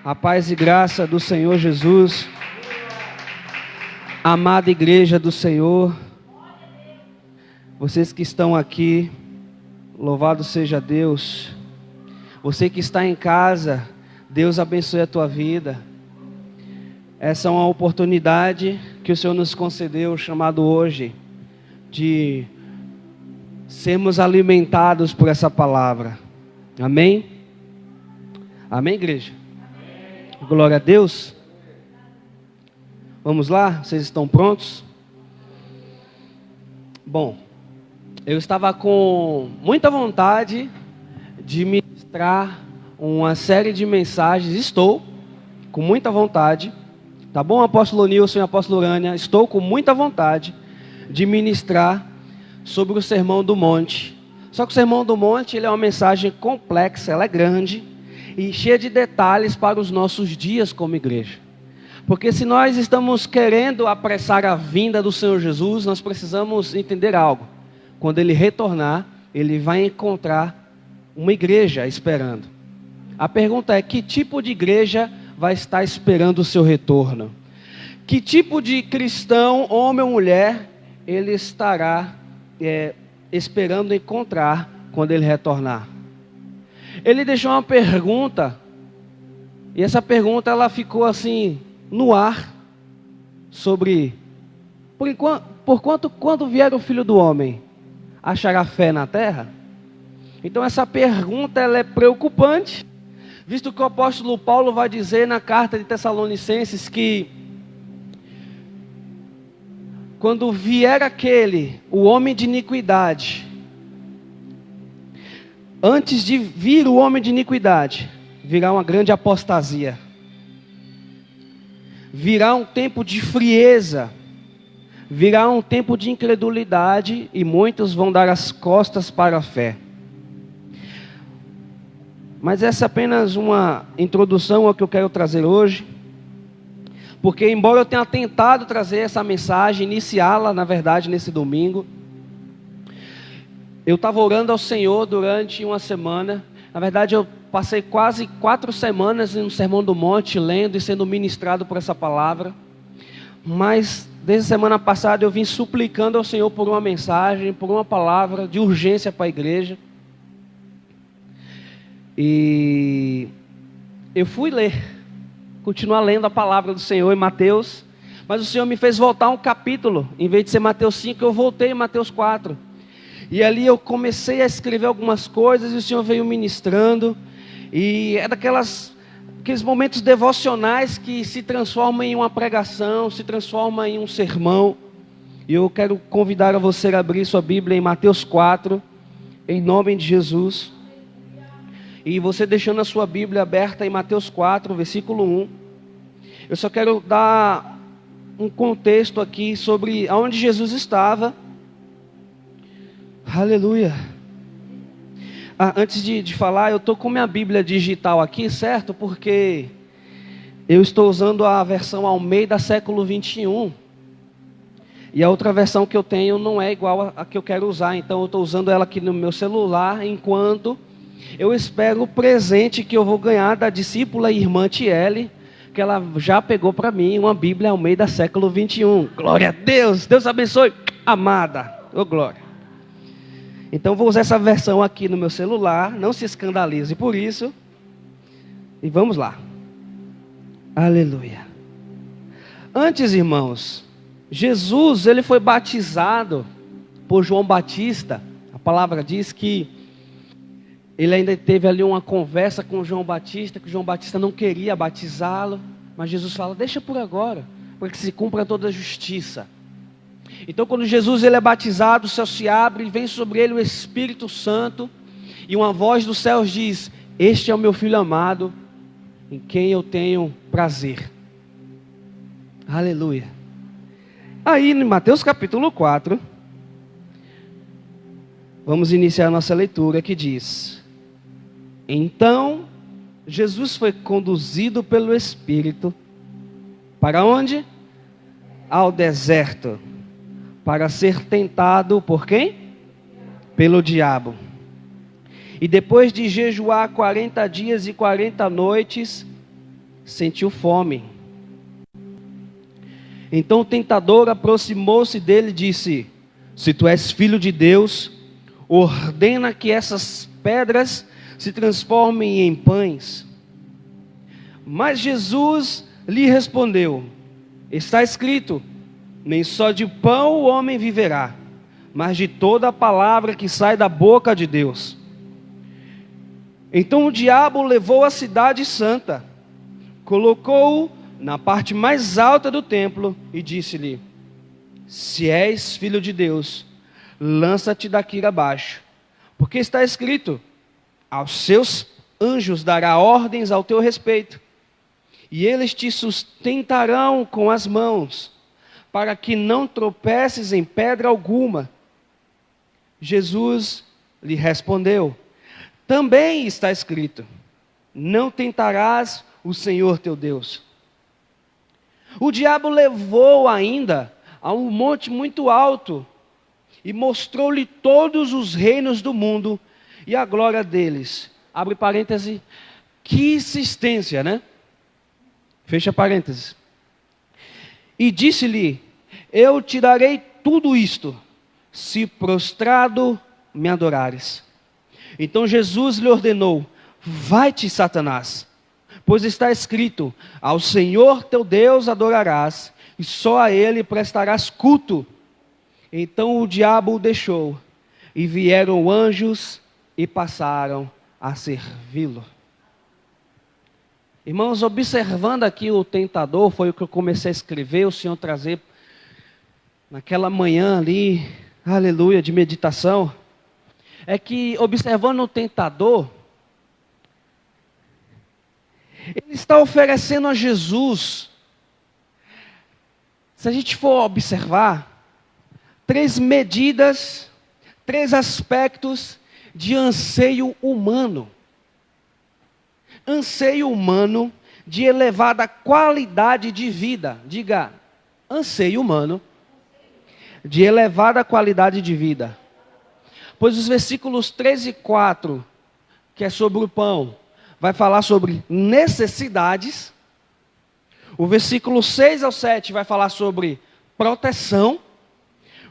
A paz e graça do Senhor Jesus, amada igreja do Senhor, vocês que estão aqui, louvado seja Deus. Você que está em casa, Deus abençoe a tua vida. Essa é uma oportunidade que o Senhor nos concedeu, chamado hoje, de sermos alimentados por essa palavra. Amém? Amém, igreja? Glória a Deus. Vamos lá? Vocês estão prontos? Bom, eu estava com muita vontade de ministrar uma série de mensagens. Estou com muita vontade. Tá bom, apóstolo Nilson e apóstolo Urânia? Estou com muita vontade de ministrar sobre o Sermão do Monte. Só que o Sermão do Monte, ele é uma mensagem complexa, ela é grande e cheia de detalhes para os nossos dias como igreja. Porque se nós estamos querendo apressar a vinda do Senhor Jesus, nós precisamos entender algo. Quando Ele retornar, Ele vai encontrar uma igreja esperando. A pergunta é, que tipo de igreja vai estar esperando o seu retorno? Que tipo de cristão, homem ou mulher, ele estará esperando encontrar quando Ele retornar? Ele deixou uma pergunta, e essa pergunta ela ficou assim no ar, sobre quando vier o Filho do Homem, achará fé na terra? Então essa pergunta ela é preocupante, visto que o apóstolo Paulo vai dizer na carta de Tessalonicenses que quando vier o homem de iniquidade, antes de vir o homem de iniquidade, virá uma grande apostasia. Virá um tempo de frieza. Virá um tempo de incredulidade e muitos vão dar as costas para a fé. Mas essa é apenas uma introdução ao que eu quero trazer hoje. Porque embora eu tenha tentado trazer essa mensagem, iniciá-la na verdade nesse domingo, eu estava orando ao Senhor durante uma semana. Na verdade, eu passei quase 4 semanas no Sermão do Monte, lendo e sendo ministrado por essa palavra. Mas, desde a semana passada, eu vim suplicando ao Senhor por uma mensagem, por uma palavra de urgência para a igreja. E eu fui continuar lendo a palavra do Senhor em Mateus. Mas o Senhor me fez voltar um capítulo. Em vez de ser Mateus 5, eu voltei em Mateus 4. E ali eu comecei a escrever algumas coisas e o Senhor veio ministrando. E é aqueles momentos devocionais que se transformam em uma pregação, se transformam em um sermão. E eu quero convidar a você a abrir sua Bíblia em Mateus 4, em nome de Jesus. E você deixando a sua Bíblia aberta em Mateus 4, versículo 1. Eu só quero dar um contexto aqui sobre aonde Jesus estava. Aleluia. Antes de falar, eu estou com minha Bíblia digital aqui, certo? Porque eu estou usando a versão Almeida século 21. E a outra versão que eu tenho não é igual a que eu quero usar. Então eu estou usando ela aqui no meu celular, enquanto eu espero o presente que eu vou ganhar da discípula irmã Tiele, que ela já pegou para mim uma Bíblia Almeida século 21. Glória a Deus! Deus abençoe, amada. Ô glória! Então vou usar essa versão aqui no meu celular, não se escandalize por isso. E vamos lá. Aleluia. Antes, irmãos, Jesus ele foi batizado por João Batista. A palavra diz que ele ainda teve ali uma conversa com João Batista, que João Batista não queria batizá-lo. Mas Jesus fala, deixa por agora, para que se cumpra toda a justiça. Então quando Jesus ele é batizado, o céu se abre e vem sobre ele o Espírito Santo. E uma voz dos céus diz, este é o meu Filho amado, em quem eu tenho prazer. Aleluia. Aí em Mateus capítulo 4, vamos iniciar a nossa leitura que diz, então Jesus foi conduzido pelo Espírito, para onde? Ao deserto, para ser tentado por quem? Pelo diabo. E depois de jejuar 40 dias e 40 noites, sentiu fome. Então o tentador aproximou-se dele e disse: se tu és filho de Deus, ordena que essas pedras se transformem em pães. Mas Jesus lhe respondeu: está escrito, nem só de pão o homem viverá, mas de toda a palavra que sai da boca de Deus. Então o diabo levou a cidade santa, colocou-o na parte mais alta do templo e disse-lhe: se és filho de Deus, lança-te daqui abaixo, porque está escrito, aos seus anjos dará ordens ao teu respeito, e eles te sustentarão com as mãos, para que não tropeces em pedra alguma. Jesus lhe respondeu: também está escrito, não tentarás o Senhor teu Deus. O diabo levou ainda a um monte muito alto e mostrou-lhe todos os reinos do mundo e a glória deles. Abre parêntese, que insistência, né? Fecha parênteses. E disse-lhe: eu te darei tudo isto, se prostrado me adorares. Então Jesus lhe ordenou: vai-te, Satanás, pois está escrito, ao Senhor teu Deus adorarás, e só a ele prestarás culto. Então o diabo o deixou, e vieram anjos e passaram a servi-lo. Irmãos, observando aqui o tentador, foi o que eu comecei a escrever, o Senhor trazer naquela manhã ali, aleluia, de meditação, é que observando o tentador, ele está oferecendo a Jesus, se a gente for observar, 3 medidas, 3 aspectos de anseio humano. Anseio humano de elevada qualidade de vida. Diga, anseio humano de elevada qualidade de vida. Pois os versículos 3 e 4, que é sobre o pão, vai falar sobre necessidades. O versículo 6 ao 7 vai falar sobre proteção.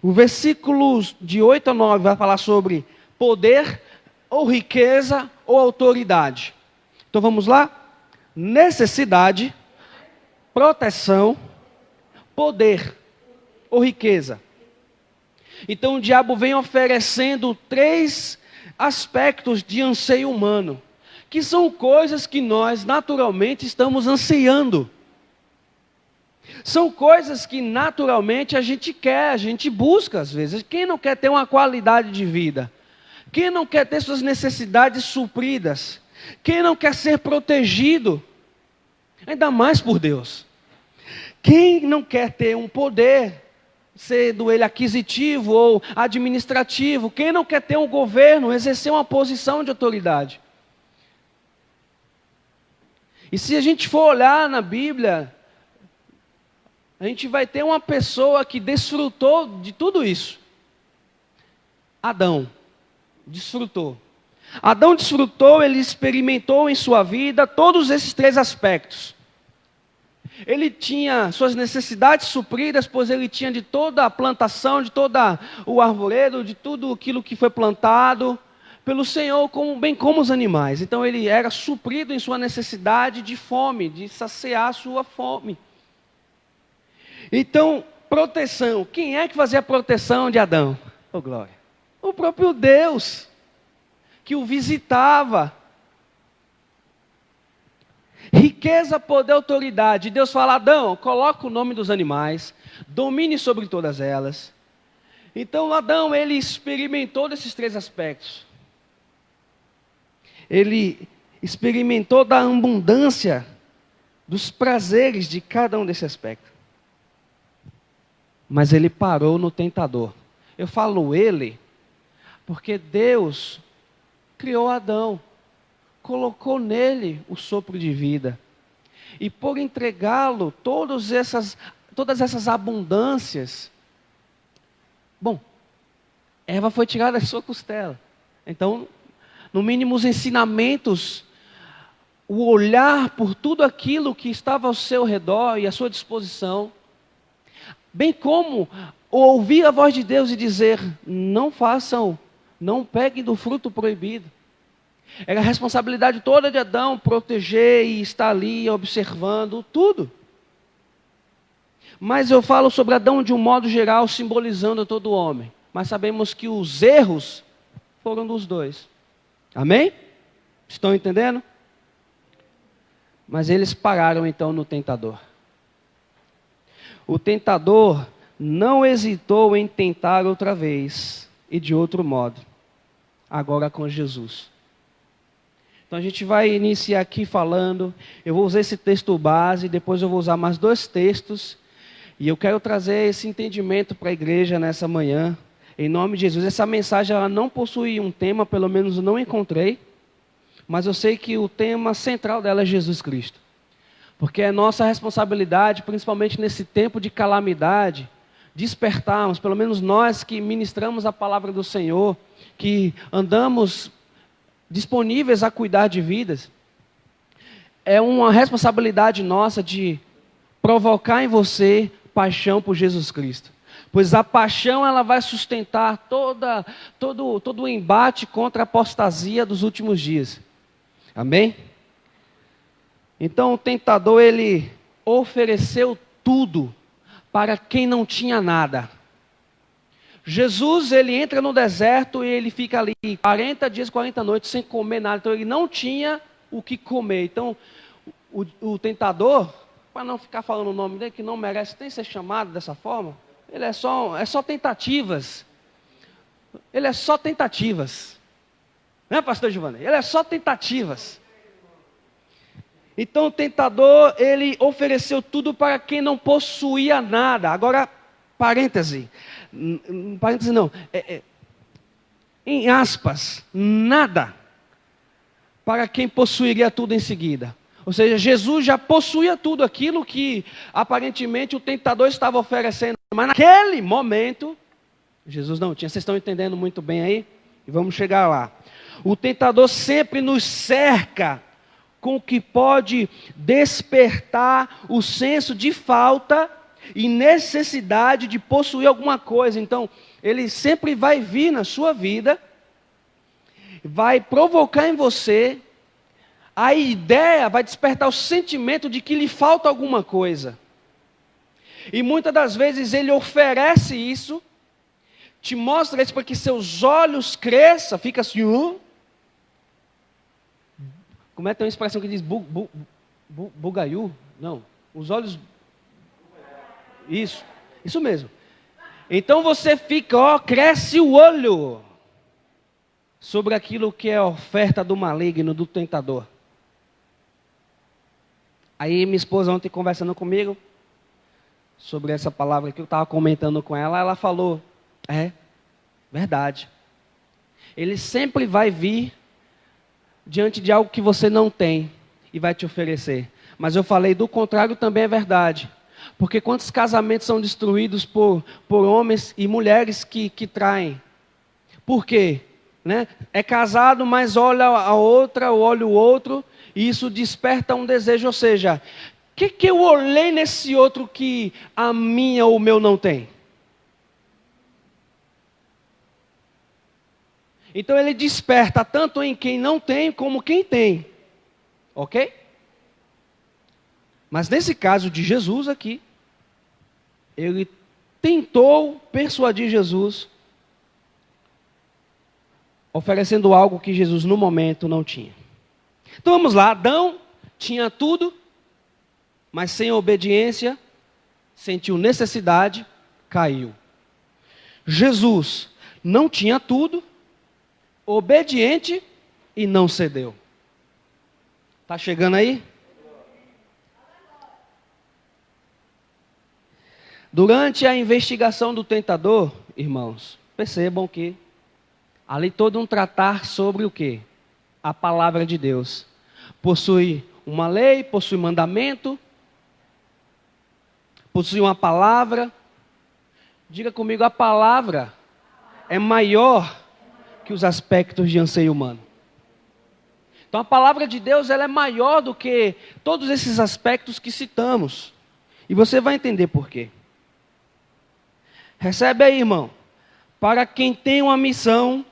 O versículo de 8 a 9 vai falar sobre poder, ou riqueza, ou autoridade. Então vamos lá? Necessidade, proteção, poder, ou riqueza. Então o diabo vem oferecendo 3 aspectos de anseio humano, que são coisas que nós naturalmente estamos ansiando. São coisas que naturalmente a gente quer, a gente busca às vezes. Quem não quer ter uma qualidade de vida? Quem não quer ter suas necessidades supridas? Quem não quer ser protegido? Ainda mais por Deus. Quem não quer ter um poder, sendo ele aquisitivo ou administrativo? Quem não quer ter um governo, exercer uma posição de autoridade? E se a gente for olhar na Bíblia, a gente vai ter uma pessoa que desfrutou de tudo isso. Adão desfrutou. Adão desfrutou, ele experimentou em sua vida todos esses 3 aspectos. Ele tinha suas necessidades supridas, pois ele tinha de toda a plantação, de todo o arvoredo, de tudo aquilo que foi plantado pelo Senhor, bem como os animais. Então ele era suprido em sua necessidade de fome, de saciar a sua fome. Então, proteção. Quem é que fazia a proteção de Adão? Oh, glória. O próprio Deus, que o visitava. Riqueza, poder, autoridade. Deus fala: Adão, coloca o nome dos animais, domine sobre todas elas. Então Adão, ele experimentou desses 3 aspectos. Ele experimentou da abundância, dos prazeres de cada um desses aspectos. Mas ele parou no tentador. Eu falo ele, porque Deus criou Adão, colocou nele o sopro de vida. E por entregá-lo todas essas abundâncias, Eva foi tirada da sua costela. Então, no mínimo os ensinamentos o olhar por tudo aquilo que estava ao seu redor e à sua disposição, bem como ouvir a voz de Deus e dizer: não façam, não peguem do fruto proibido. Era a responsabilidade toda de Adão proteger e estar ali observando tudo. Mas eu falo sobre Adão de um modo geral, simbolizando todo homem. Mas sabemos que os erros foram dos dois. Amém? Estão entendendo? Mas eles pararam então no tentador. O tentador não hesitou em tentar outra vez e de outro modo, agora com Jesus. Então a gente vai iniciar aqui falando, eu vou usar esse texto base, depois eu vou usar mais 2 textos, e eu quero trazer esse entendimento para a igreja nessa manhã, em nome de Jesus. Essa mensagem ela não possui um tema, pelo menos eu não encontrei, mas eu sei que o tema central dela é Jesus Cristo. Porque é nossa responsabilidade, principalmente nesse tempo de calamidade, despertarmos, pelo menos nós que ministramos a palavra do Senhor, que andamos disponíveis a cuidar de vidas, é uma responsabilidade nossa de provocar em você paixão por Jesus Cristo. Pois a paixão ela vai sustentar todo o embate contra a apostasia dos últimos dias. Amém? Então o tentador ele ofereceu tudo para quem não tinha nada. Jesus, ele entra no deserto e ele fica ali 40 dias, 40 noites sem comer nada. Então ele não tinha o que comer. Então o tentador, para não ficar falando o nome dele, que não merece nem ser chamado dessa forma, ele é só tentativas. Ele é só tentativas. Né, pastor Giovanni? Ele é só tentativas. Então o tentador, ele ofereceu tudo para quem não possuía nada. Agora, parêntese não, em aspas, nada para quem possuiria tudo em seguida. Ou seja, Jesus já possuía tudo aquilo que aparentemente o tentador estava oferecendo, mas naquele momento, Jesus não tinha. Vocês estão entendendo muito bem aí? E vamos chegar lá. O tentador sempre nos cerca com o que pode despertar o senso de falta e necessidade de possuir alguma coisa. Então, ele sempre vai vir na sua vida, vai provocar em você a ideia, vai despertar o sentimento de que lhe falta alguma coisa. E muitas das vezes ele oferece isso, te mostra isso para que seus olhos cresçam, fica assim, como é que tem uma expressão que diz bugaiú? Não, os olhos... Isso mesmo. Então você fica, cresce o olho sobre aquilo que é a oferta do maligno, do tentador. Aí minha esposa ontem conversando comigo sobre essa palavra que eu estava comentando com ela, ela falou, verdade. Ele sempre vai vir diante de algo que você não tem e vai te oferecer. Mas eu falei, do contrário também é verdade. Porque quantos casamentos são destruídos por homens e mulheres que traem? Por quê? Né? É casado, mas olha a outra, olha o outro, e isso desperta um desejo. Ou seja, o que eu olhei nesse outro que a minha ou o meu não tem? Então ele desperta tanto em quem não tem, como quem tem. Ok? Mas nesse caso de Jesus aqui, ele tentou persuadir Jesus, oferecendo algo que Jesus no momento não tinha. Então vamos lá, Adão tinha tudo, mas sem obediência, sentiu necessidade, caiu. Jesus não tinha tudo, obediente e não cedeu. Está chegando aí? Durante a investigação do tentador, irmãos, percebam que ali todo um tratar sobre o quê? A palavra de Deus. Possui uma lei, possui mandamento, possui uma palavra. Diga comigo, a palavra é maior que os aspectos de anseio humano. Então a palavra de Deus ela é maior do que todos esses aspectos que citamos. E você vai entender por quê. Recebe aí, irmão. Para quem tem uma missão,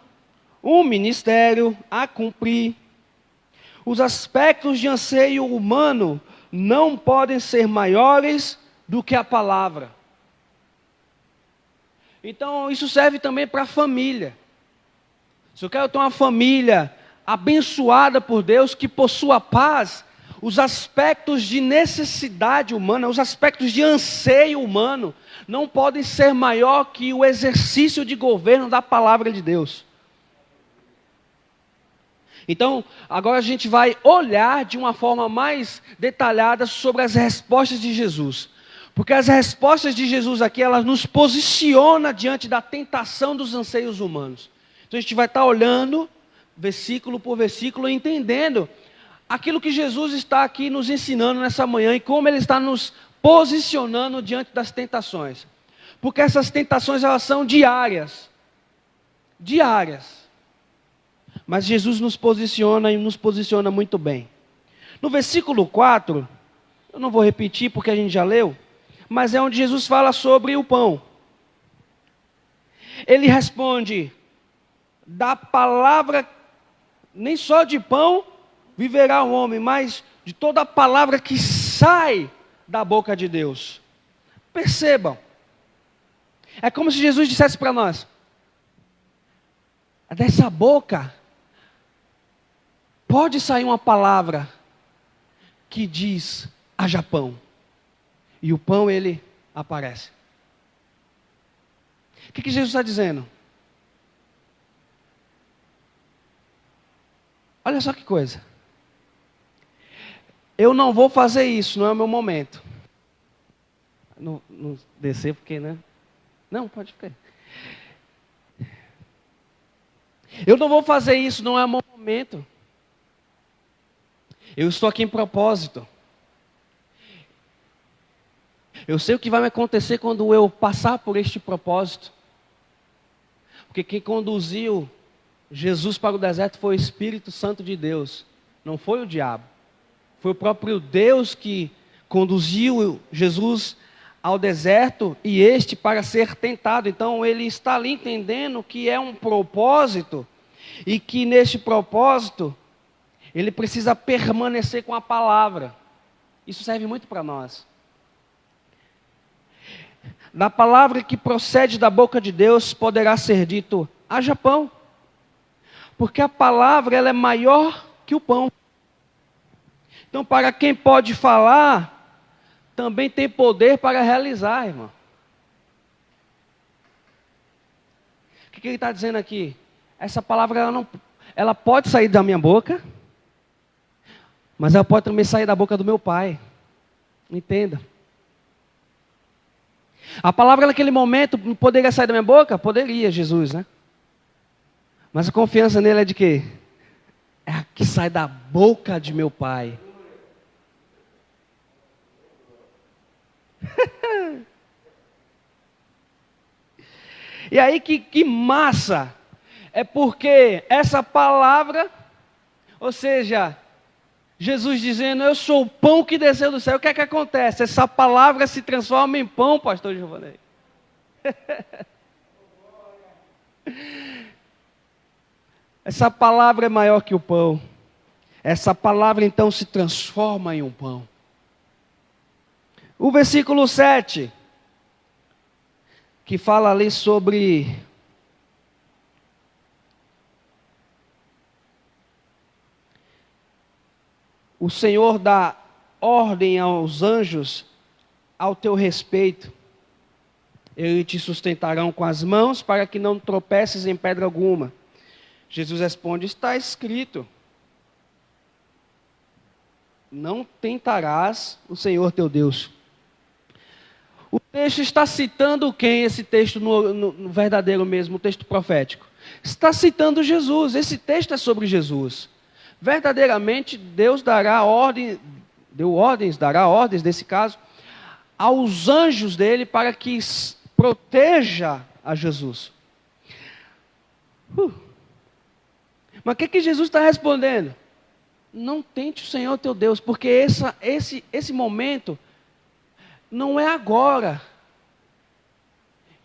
um ministério a cumprir, os aspectos de anseio humano não podem ser maiores do que a palavra. Então isso serve também para a família. Se eu quero ter uma família abençoada por Deus, que possua paz, os aspectos de necessidade humana, os aspectos de anseio humano, não podem ser maior que o exercício de governo da palavra de Deus. Então, agora a gente vai olhar de uma forma mais detalhada sobre as respostas de Jesus. Porque as respostas de Jesus aqui, elas nos posicionam diante da tentação dos anseios humanos. Então a gente vai estar olhando, versículo por versículo, entendendo aquilo que Jesus está aqui nos ensinando nessa manhã e como Ele está nos posicionando diante das tentações. Porque essas tentações, elas são diárias. Diárias. Mas Jesus nos posiciona e nos posiciona muito bem. No versículo 4, eu não vou repetir porque a gente já leu, mas é onde Jesus fala sobre o pão. Ele responde, da palavra, nem só de pão viverá o homem, mas de toda a palavra que sai da boca de Deus. Percebam, é como se Jesus dissesse para nós, dessa boca pode sair uma palavra que diz, haja pão. E o pão, ele aparece. O que Jesus está dizendo? Olha só que coisa. Eu não vou fazer isso, não é o meu momento. Não descer porque, né? Não, pode ficar. Eu não vou fazer isso, não é o meu momento. Eu estou aqui em propósito. Eu sei o que vai me acontecer quando eu passar por este propósito. Porque quem conduziu Jesus para o deserto foi o Espírito Santo de Deus. Não foi o diabo. Foi o próprio Deus que conduziu Jesus ao deserto e este para ser tentado. Então ele está ali entendendo que é um propósito. E que neste propósito ele precisa permanecer com a palavra. Isso serve muito para nós. Da palavra que procede da boca de Deus poderá ser dito, haja pão. Porque a palavra ela é maior que o pão. Então para quem pode falar, também tem poder para realizar, irmão. O que ele está dizendo aqui? Essa palavra ela pode sair da minha boca, mas ela pode também sair da boca do meu Pai. Entenda. A palavra naquele momento poderia sair da minha boca? Poderia, Jesus, né? Mas a confiança nele é de quê? É a que sai da boca de meu Pai. E aí que massa! É porque essa palavra, ou seja, Jesus dizendo, eu sou o pão que desceu do céu. O que é que acontece? Essa palavra se transforma em pão, pastor Giovanni. Essa palavra é maior que o pão. Essa palavra então se transforma em um pão. O versículo 7, que fala ali sobre o Senhor dá ordem aos anjos ao teu respeito. Eles te sustentarão com as mãos para que não tropeces em pedra alguma. Jesus responde, está escrito, não tentarás o Senhor teu Deus. O texto está citando quem? Esse texto no verdadeiro mesmo, o texto profético. Está citando Jesus, esse texto é sobre Jesus. Verdadeiramente Deus dará ordens nesse caso, aos anjos dele para que proteja a Jesus. Mas o que Jesus está respondendo? não tente o Senhor teu Deus, porque esse momento não é agora.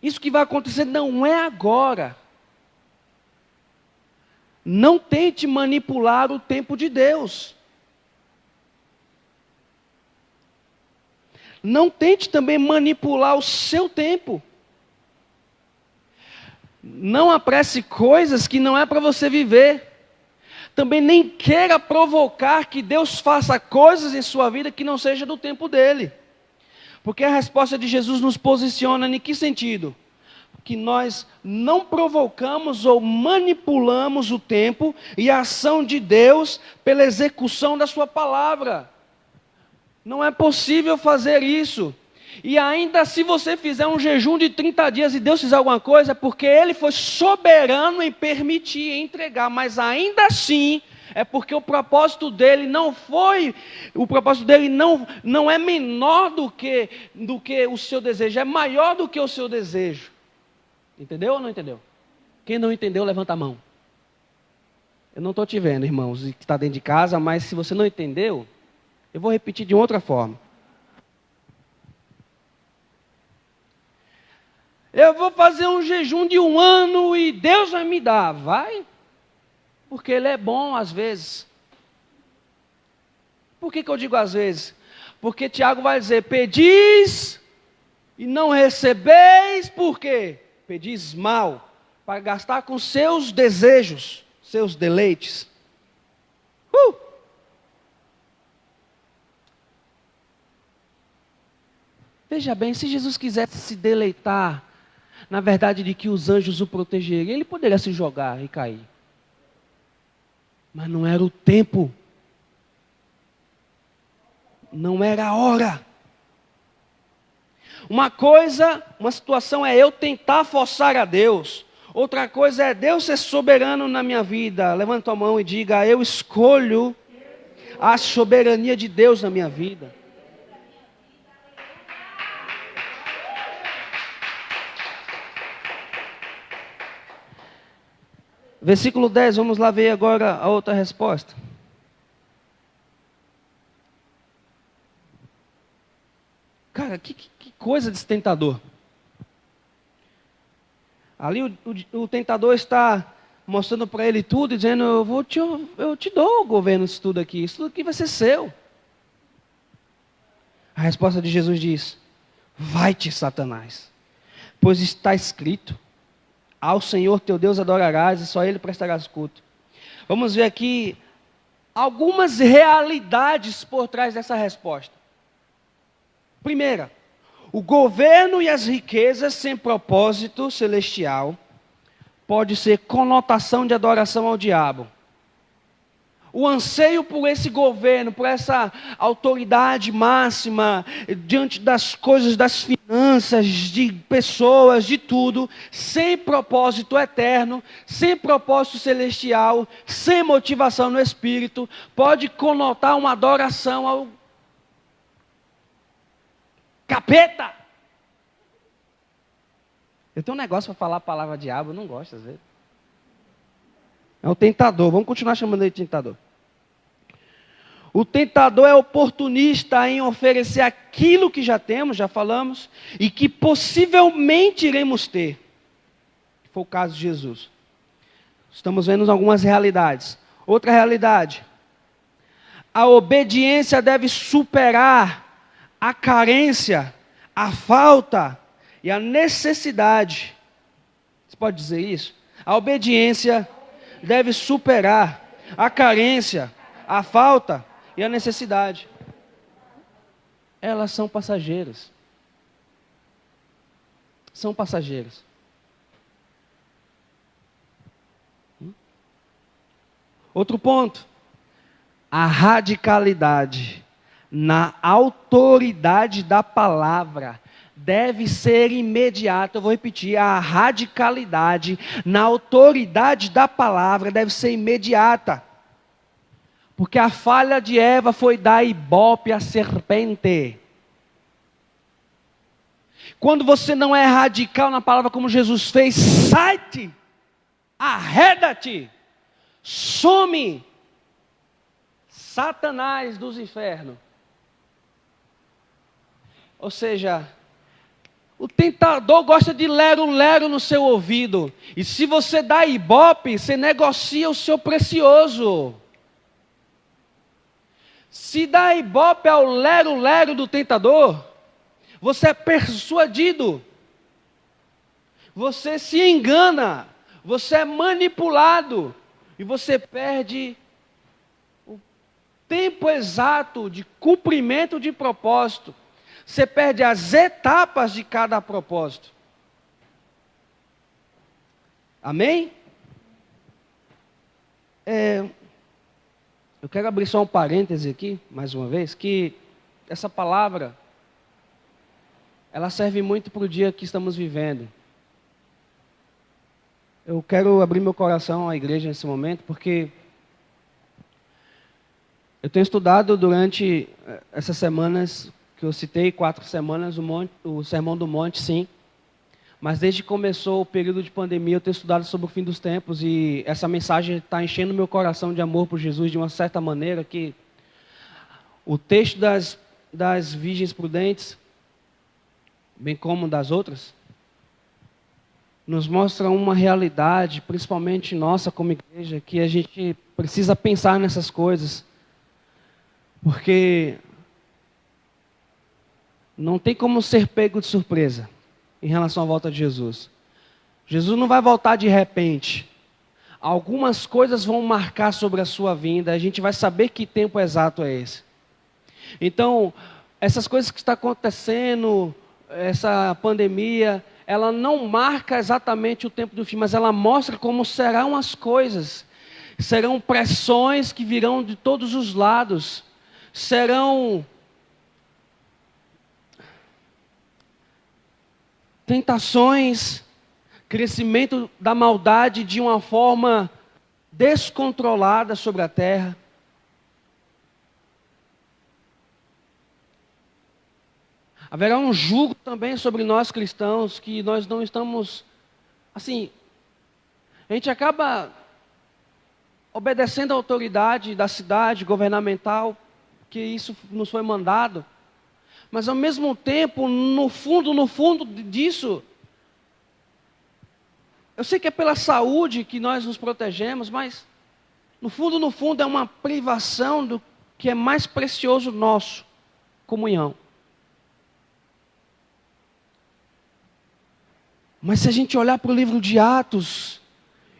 Isso que vai acontecer não é agora. Não tente manipular o tempo de Deus. Não tente também manipular o seu tempo. Não apresse coisas que não é para você viver. Também nem queira provocar que Deus faça coisas em sua vida que não seja do tempo dele. Porque a resposta de Jesus nos posiciona em que sentido? Que nós não provocamos ou manipulamos o tempo e a ação de Deus pela execução da sua palavra. Não é possível fazer isso. E ainda se você fizer um jejum de 30 dias e Deus fizer alguma coisa, é porque Ele foi soberano em permitir entregar. Mas ainda assim, é porque o propósito dele não foi, o propósito dele não é menor do que o seu desejo, é maior do que o seu desejo. Entendeu ou não entendeu? Quem não entendeu, levanta a mão. Eu não estou te vendo, irmãos, que está dentro de casa, mas se você não entendeu, eu vou repetir de outra forma. Eu vou fazer um jejum de 1 ano e Deus vai me dar. Vai, porque Ele é bom às vezes. Por que eu digo às vezes? Porque Tiago vai dizer, pedis e não recebeis, por quê? Pedis mal, para gastar com seus desejos, seus deleites. Veja bem, se Jesus quisesse se deleitar, na verdade de que os anjos o protegeriam, Ele poderia se jogar e cair. Mas não era o tempo. Não era a hora. Uma situação é eu tentar forçar a Deus. Outra coisa é Deus ser soberano na minha vida. Levanta a mão e diga, eu escolho a soberania de Deus na minha vida. Versículo 10, vamos lá ver agora a outra resposta. Cara, que coisa desse tentador. Ali o tentador está mostrando para ele tudo, dizendo, eu te dou o governo disso tudo aqui vai ser seu. A resposta de Jesus diz, vai-te, Satanás, pois está escrito, ao Senhor teu Deus adorarás e só Ele prestarás culto. Vamos ver aqui algumas realidades por trás dessa resposta. Primeira, o governo e as riquezas sem propósito celestial pode ser conotação de adoração ao diabo. O anseio por esse governo, por essa autoridade máxima, diante das coisas, das finanças, de pessoas, de tudo, sem propósito eterno, sem propósito celestial, sem motivação no espírito, pode conotar uma adoração ao capeta. Eu tenho um negócio para falar a palavra diabo, eu não gosto às vezes. É o tentador, vamos continuar chamando ele de tentador. O tentador é oportunista em oferecer aquilo que já temos, já falamos, e que possivelmente iremos ter. Foi o caso de Jesus. Estamos vendo algumas realidades. Outra realidade. A obediência deve superar a carência, a falta e a necessidade. Você pode dizer isso? A obediência deve superar a carência, a falta e a necessidade. Elas são passageiras. São passageiras. Outro ponto. A radicalidade na autoridade da palavra deve ser imediata. Eu vou repetir, a radicalidade na autoridade da palavra deve ser imediata. Porque a falha de Eva foi dar ibope à serpente. Quando você não é radical na palavra como Jesus fez, sai-te, arreda-te, some, Satanás dos infernos. Ou seja, o tentador gosta de lero-lero no seu ouvido. E se você dá ibope, você negocia o seu precioso. Se dá ibope ao lero-lero do tentador, você é persuadido. Você se engana. Você é manipulado. E você perde o tempo exato de cumprimento de propósito. Você perde as etapas de cada propósito. Amém? Eu quero abrir só um parêntese aqui, mais uma vez, que essa palavra, ela serve muito para o dia que estamos vivendo. Eu quero abrir meu coração à igreja nesse momento, porque eu tenho estudado durante essas semanas, que eu citei, 4 semanas, o Sermão do Monte, sim. Mas desde que começou o período de pandemia, eu tenho estudado sobre o fim dos tempos, e essa mensagem está enchendo meu coração de amor por Jesus de uma certa maneira, que o texto das virgens prudentes, bem como das outras, nos mostra uma realidade, principalmente nossa como igreja, que a gente precisa pensar nessas coisas, porque não tem como ser pego de surpresa em relação à volta de Jesus. Jesus não vai voltar de repente. Algumas coisas vão marcar sobre a sua vinda, a gente vai saber que tempo exato é esse. Então, essas coisas que estão acontecendo, essa pandemia, ela não marca exatamente o tempo do fim, mas ela mostra como serão as coisas. Serão pressões que virão de todos os lados. Serão tentações, crescimento da maldade de uma forma descontrolada sobre a terra. Haverá um jugo também sobre nós cristãos, que nós não estamos, assim, a gente acaba obedecendo a autoridade da cidade governamental, que isso nos foi mandado, mas ao mesmo tempo, no fundo disso, eu sei que é pela saúde que nós nos protegemos, mas no fundo é uma privação do que é mais precioso nosso, comunhão. Mas se a gente olhar para o livro de Atos,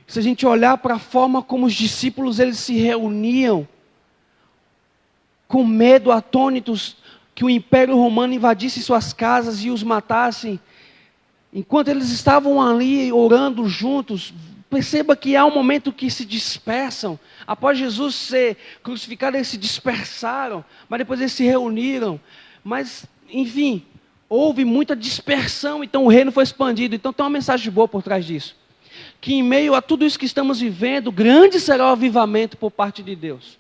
se a gente olhar para a forma como os discípulos eles se reuniam, com medo, atônitos, que o Império Romano invadisse suas casas e os matassem, enquanto eles estavam ali orando juntos, perceba que há um momento que se dispersam. Após Jesus ser crucificado, eles se dispersaram, mas depois eles se reuniram. Mas, enfim, houve muita dispersão, então o reino foi expandido. Então tem uma mensagem boa por trás disso. Que em meio a tudo isso que estamos vivendo, grande será o avivamento por parte de Deus.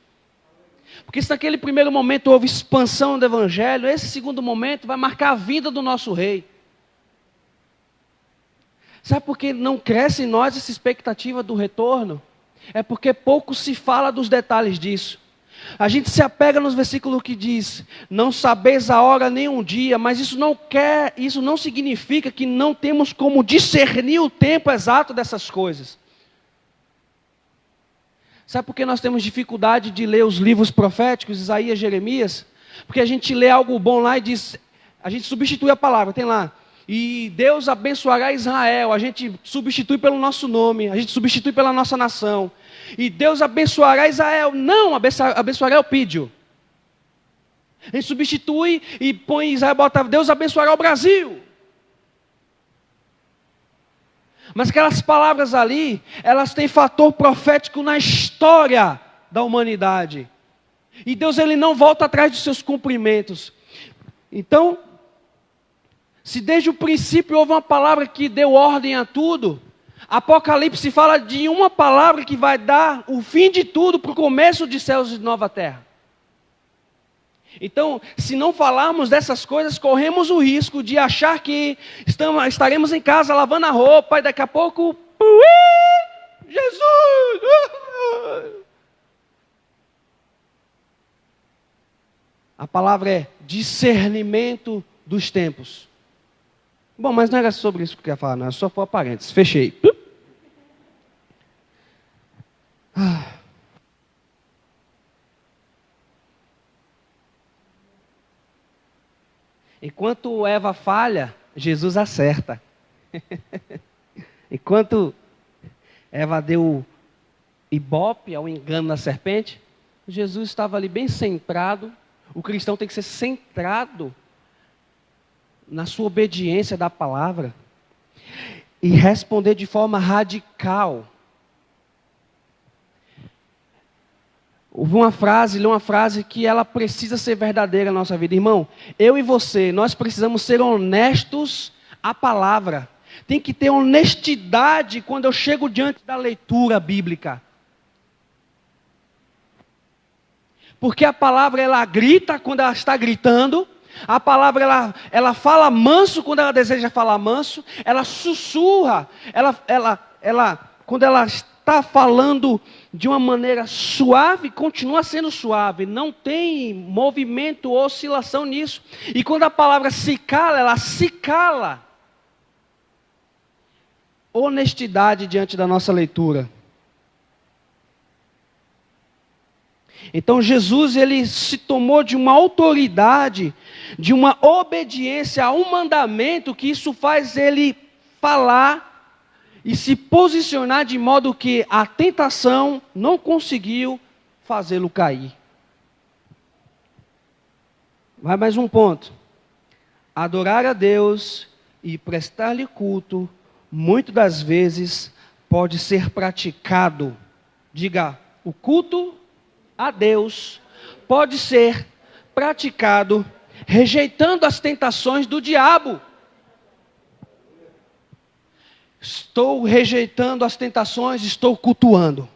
Porque se naquele primeiro momento houve expansão do Evangelho, esse segundo momento vai marcar a vida do nosso rei. Sabe por que não cresce em nós essa expectativa do retorno? É porque pouco se fala dos detalhes disso. A gente se apega nos versículos que diz, não sabeis a hora nem um dia, mas isso não significa que não temos como discernir o tempo exato dessas coisas. Sabe por que nós temos dificuldade de ler os livros proféticos, Isaías, Jeremias? Porque a gente lê algo bom lá e diz, a gente substitui a palavra, tem lá, e Deus abençoará Israel, a gente substitui pelo nosso nome, a gente substitui pela nossa nação. E Deus abençoará Israel. Não, abençoará o Pídio. A gente substitui e põe Israel, bota Deus abençoará o Brasil. Mas aquelas palavras ali, elas têm fator profético na história da humanidade. E Deus ele não volta atrás dos seus cumprimentos. Então, se desde o princípio houve uma palavra que deu ordem a tudo, Apocalipse fala de uma palavra que vai dar o fim de tudo para o começo de céus e de nova terra. Então, se não falarmos dessas coisas, corremos o risco de achar que estaremos em casa lavando a roupa e daqui a pouco, Jesus! A palavra é discernimento dos tempos. Bom, mas não era sobre isso que eu ia falar, não. É só por parênteses. Fechei. Enquanto Eva falha, Jesus acerta. Enquanto Eva deu ibope ao engano da serpente, Jesus estava ali bem centrado. O cristão tem que ser centrado na sua obediência da palavra e responder de forma radical. Houve li uma frase que ela precisa ser verdadeira na nossa vida. Irmão, eu e você, nós precisamos ser honestos à palavra. Tem que ter honestidade quando eu chego diante da leitura bíblica. Porque a palavra, ela grita quando ela está gritando. A palavra, ela fala manso quando ela deseja falar manso. Ela sussurra. Quando ela está falando de uma maneira suave, continua sendo suave. Não tem movimento ou oscilação nisso. E quando a palavra se cala, ela se cala. Honestidade diante da nossa leitura. Então Jesus, ele se tomou de uma autoridade, de uma obediência a um mandamento, que isso faz ele falar e se posicionar de modo que a tentação não conseguiu fazê-lo cair. Vai mais um ponto. Adorar a Deus e prestar-lhe culto, muitas das vezes pode ser praticado. Diga, o culto a Deus pode ser praticado rejeitando as tentações do diabo. Estou rejeitando as tentações, estou cultuando.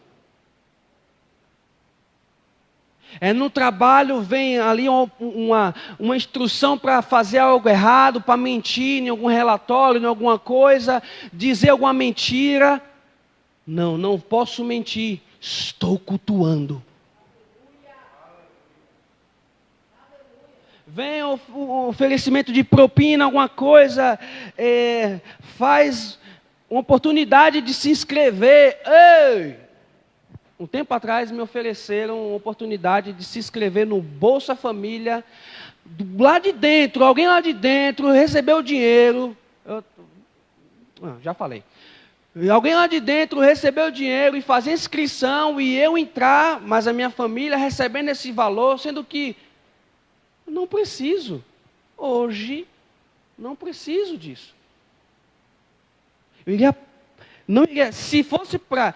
No trabalho vem ali uma instrução para fazer algo errado, para mentir em algum relatório, em alguma coisa, dizer alguma mentira. Não posso mentir, estou cultuando. Vem o oferecimento de propina, alguma coisa, faz uma oportunidade de se inscrever. Ei! Um tempo atrás me ofereceram uma oportunidade de se inscrever no Bolsa Família, lá de dentro, alguém lá de dentro recebeu o dinheiro. Já falei. Alguém lá de dentro recebeu o dinheiro e fazer inscrição e eu entrar, mas a minha família recebendo esse valor, sendo que não preciso. Hoje, não preciso disso. Se fosse para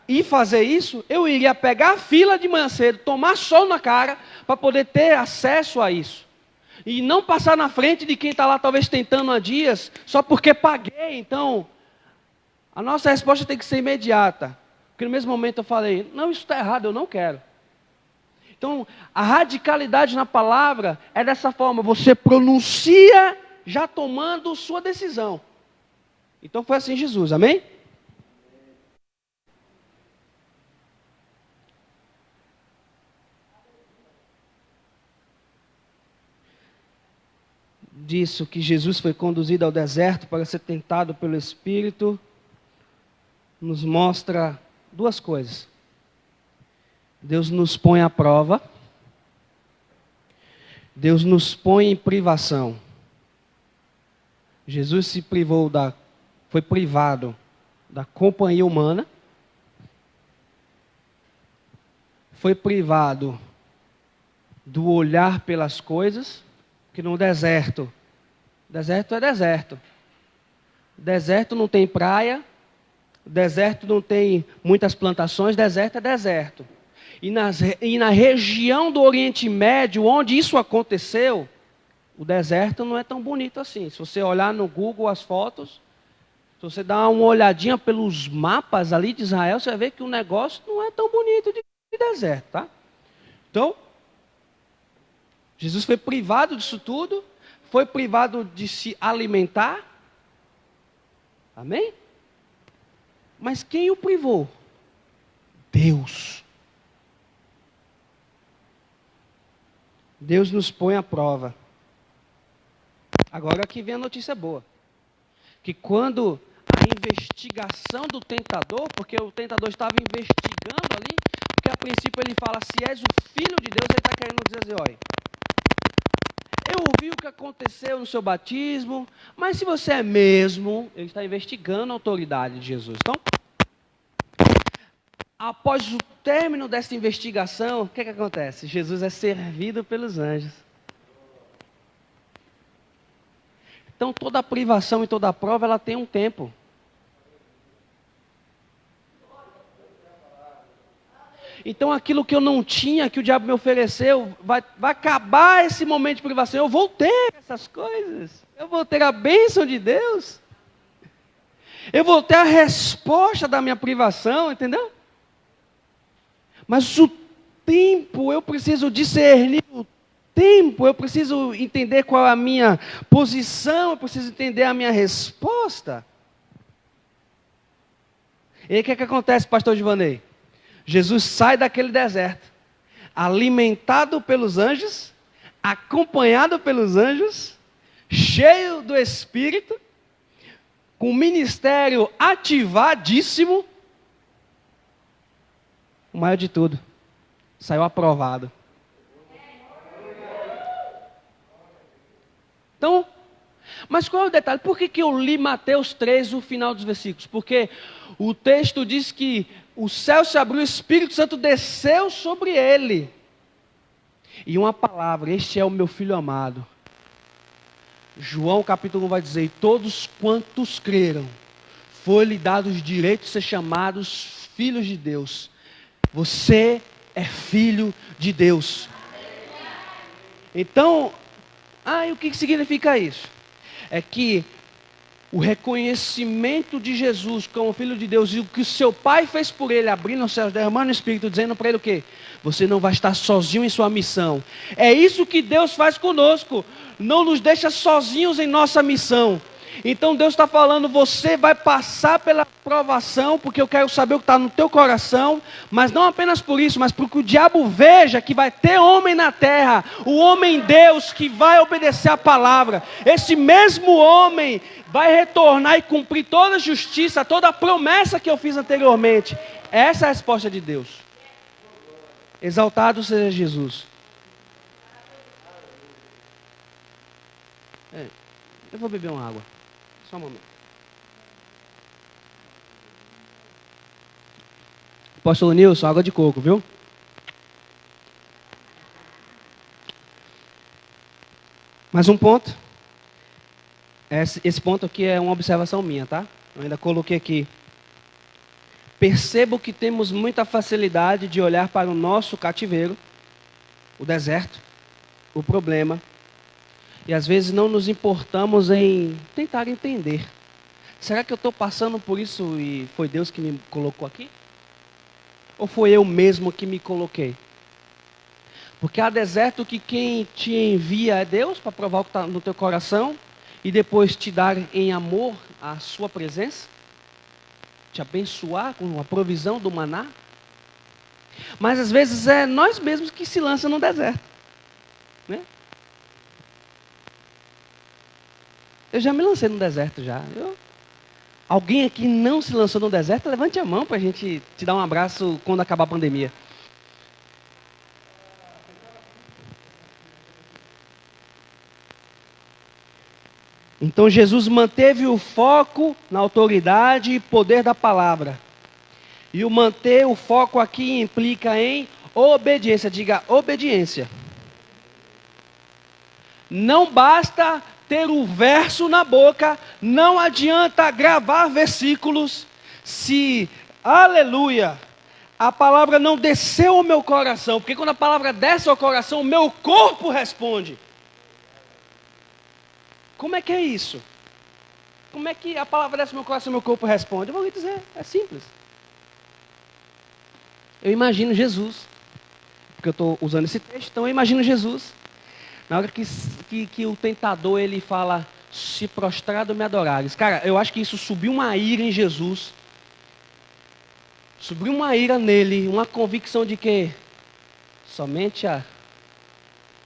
ir fazer isso, eu iria pegar a fila de manhã cedo, tomar sol na cara, para poder ter acesso a isso. E não passar na frente de quem está lá talvez tentando há dias, só porque paguei. Então, a nossa resposta tem que ser imediata. Porque no mesmo momento eu falei, não, isso está errado, eu não quero. Então, a radicalidade na palavra é dessa forma, você pronuncia já tomando sua decisão. Então foi assim Jesus, amém? Disso que Jesus foi conduzido ao deserto para ser tentado pelo Espírito, nos mostra duas coisas. Deus nos põe à prova, Deus nos põe em privação. Jesus foi privado da companhia humana, foi privado do olhar pelas coisas, que no deserto é deserto. Deserto não tem praia, deserto não tem muitas plantações, deserto é deserto. E na região do Oriente Médio, onde isso aconteceu, o deserto não é tão bonito assim. Se você olhar no Google as fotos, se você dar uma olhadinha pelos mapas ali de Israel, você vai ver que o negócio não é tão bonito de deserto, tá? Então, Jesus foi privado disso tudo, foi privado de se alimentar. Amém? Mas quem o privou? Deus. Deus nos põe à prova. Agora aqui vem a notícia boa. Que quando a investigação do tentador, porque o tentador estava investigando ali, porque a princípio ele fala, se és o filho de Deus, ele está querendo dizer assim, olha, eu ouvi o que aconteceu no seu batismo, mas se você é mesmo, ele está investigando a autoridade de Jesus. Então, após o término dessa investigação, o que acontece? Jesus é servido pelos anjos. Então, toda privação e toda prova, ela tem um tempo. Então, aquilo que eu não tinha, que o diabo me ofereceu, vai acabar esse momento de privação. Eu vou ter essas coisas. Eu vou ter a bênção de Deus. Eu vou ter a resposta da minha privação, entendeu? Mas o tempo, eu preciso discernir o tempo, eu preciso entender qual é a minha posição, eu preciso entender a minha resposta. E aí o que acontece, pastor Givanei? Jesus sai daquele deserto, alimentado pelos anjos, acompanhado pelos anjos, cheio do Espírito, com o ministério ativadíssimo. O maior de tudo, saiu aprovado. Então, mas qual é o detalhe? Por que eu li Mateus 3, o final dos versículos? Porque o texto diz que o céu se abriu, o Espírito Santo desceu sobre ele. E uma palavra, este é o meu filho amado. João capítulo 1 vai dizer, e todos quantos creram, foi-lhe dado o direito de ser chamados filhos de Deus. Você é filho de Deus. Então, e o que significa isso? É que o reconhecimento de Jesus como Filho de Deus e o que o seu Pai fez por ele, abrindo os céus, derramando o Espírito, dizendo para ele o quê? Você não vai estar sozinho em sua missão. É isso que Deus faz conosco. Não nos deixa sozinhos em nossa missão. Então Deus está falando, você vai passar pela provação, porque eu quero saber o que está no teu coração, mas não apenas por isso, mas porque o diabo veja que vai ter homem na terra, o homem Deus que vai obedecer a palavra. Esse mesmo homem vai retornar e cumprir toda a justiça, toda a promessa que eu fiz anteriormente. Essa é a resposta de Deus. Exaltado seja Jesus. Eu vou beber uma água. Só um momento. Apóstolo Nilson, água de coco, viu? Mais um ponto. Esse ponto aqui é uma observação minha, tá? Eu ainda coloquei aqui. Percebo que temos muita facilidade de olhar para o nosso cativeiro, o deserto, o problema, e às vezes não nos importamos em tentar entender. Será que eu estou passando por isso e foi Deus que me colocou aqui? Ou foi eu mesmo que me coloquei? Porque há deserto que quem te envia é Deus para provar o que está no teu coração e depois te dar em amor a sua presença, te abençoar com a provisão do maná. Mas às vezes é nós mesmos que se lançam no deserto, né? Eu já me lancei no deserto já. Alguém aqui não se lançou no deserto? Levante a mão para a gente te dar um abraço quando acabar a pandemia. Então Jesus manteve o foco na autoridade e poder da palavra. E o manter o foco aqui implica em obediência. Diga obediência. Não basta ter o verso na boca, não adianta gravar versículos, se, aleluia, a palavra não desceu ao meu coração, porque quando a palavra desce ao coração, o meu corpo responde. Como é que é isso? Como é que a palavra desce ao meu coração e o meu corpo responde? Eu vou lhe dizer, é simples. Eu imagino Jesus, porque eu estou usando esse texto, então eu imagino Jesus. Na hora que o tentador ele fala, se prostrado me adorares. Cara, eu acho que isso subiu uma ira em Jesus. Subiu uma ira nele, uma convicção de que somente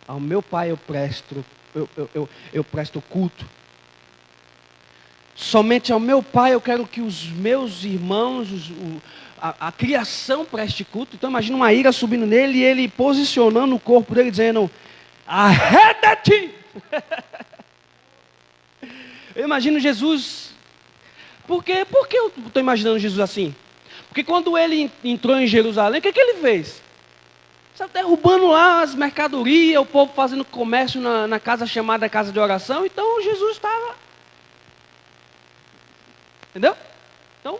Ao meu Pai eu presto culto. Somente ao meu Pai eu quero que os meus irmãos, a criação preste culto. Então imagina uma ira subindo nele e ele posicionando o corpo dele dizendo: arreda-te! Eu imagino Jesus. Por que eu estou imaginando Jesus assim? Porque quando ele entrou em Jerusalém, o que ele fez? Estava derrubando lá as mercadorias, o povo fazendo comércio na casa chamada casa de oração. Então Jesus estava. Entendeu? Então,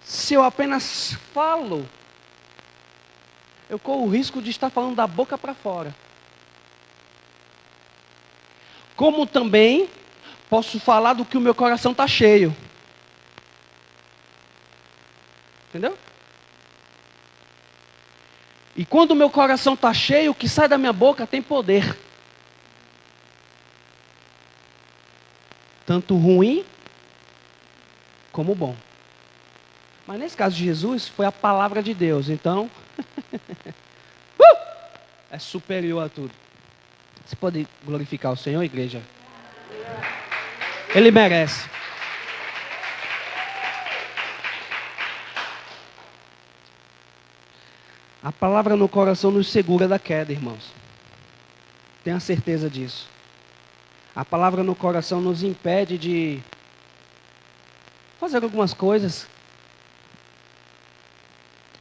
se eu apenas falo, eu corro o risco de estar falando da boca para fora. Como também posso falar do que o meu coração está cheio. Entendeu? E quando o meu coração está cheio, o que sai da minha boca tem poder. Tanto ruim como bom. Mas nesse caso de Jesus, foi a palavra de Deus. Então, é superior a tudo. Você pode glorificar o Senhor, igreja? Ele merece. A palavra no coração nos segura da queda, irmãos. Tenha certeza disso. A palavra no coração nos impede de fazer algumas coisas.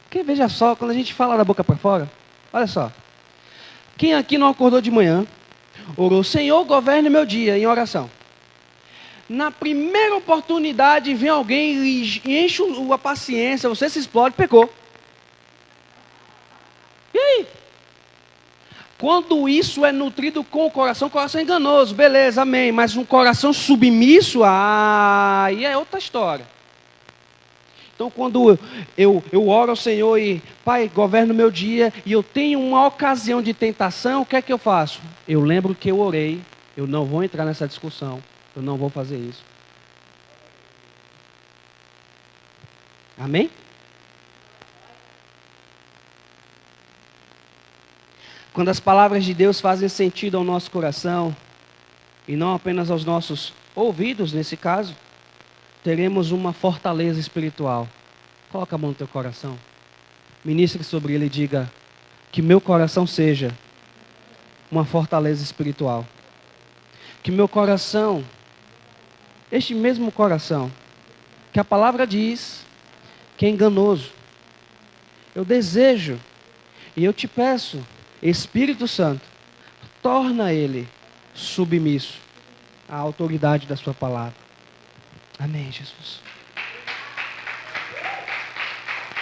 Porque veja só, quando a gente fala da boca para fora, olha só. Quem aqui não acordou de manhã, orou: Senhor, governe meu dia, em oração. Na primeira oportunidade, vem alguém e enche a paciência, você se explode, pecou. E aí? Quando isso é nutrido com o coração é enganoso, beleza, amém. Mas um coração submisso, aí é outra história. Então quando eu oro ao Senhor e, Pai, governa o meu dia, e eu tenho uma ocasião de tentação, o que é que eu faço? Eu lembro que eu orei, eu não vou entrar nessa discussão, eu não vou fazer isso. Amém? Quando as palavras de Deus fazem sentido ao nosso coração, e não apenas aos nossos ouvidos, nesse caso, teremos uma fortaleza espiritual. Coloca a mão no teu coração. Ministre sobre ele e diga: que meu coração seja uma fortaleza espiritual. Que meu coração, este mesmo coração, que a palavra diz que é enganoso, eu desejo e eu te peço, Espírito Santo, torna ele submisso à autoridade da sua palavra. Amém, Jesus.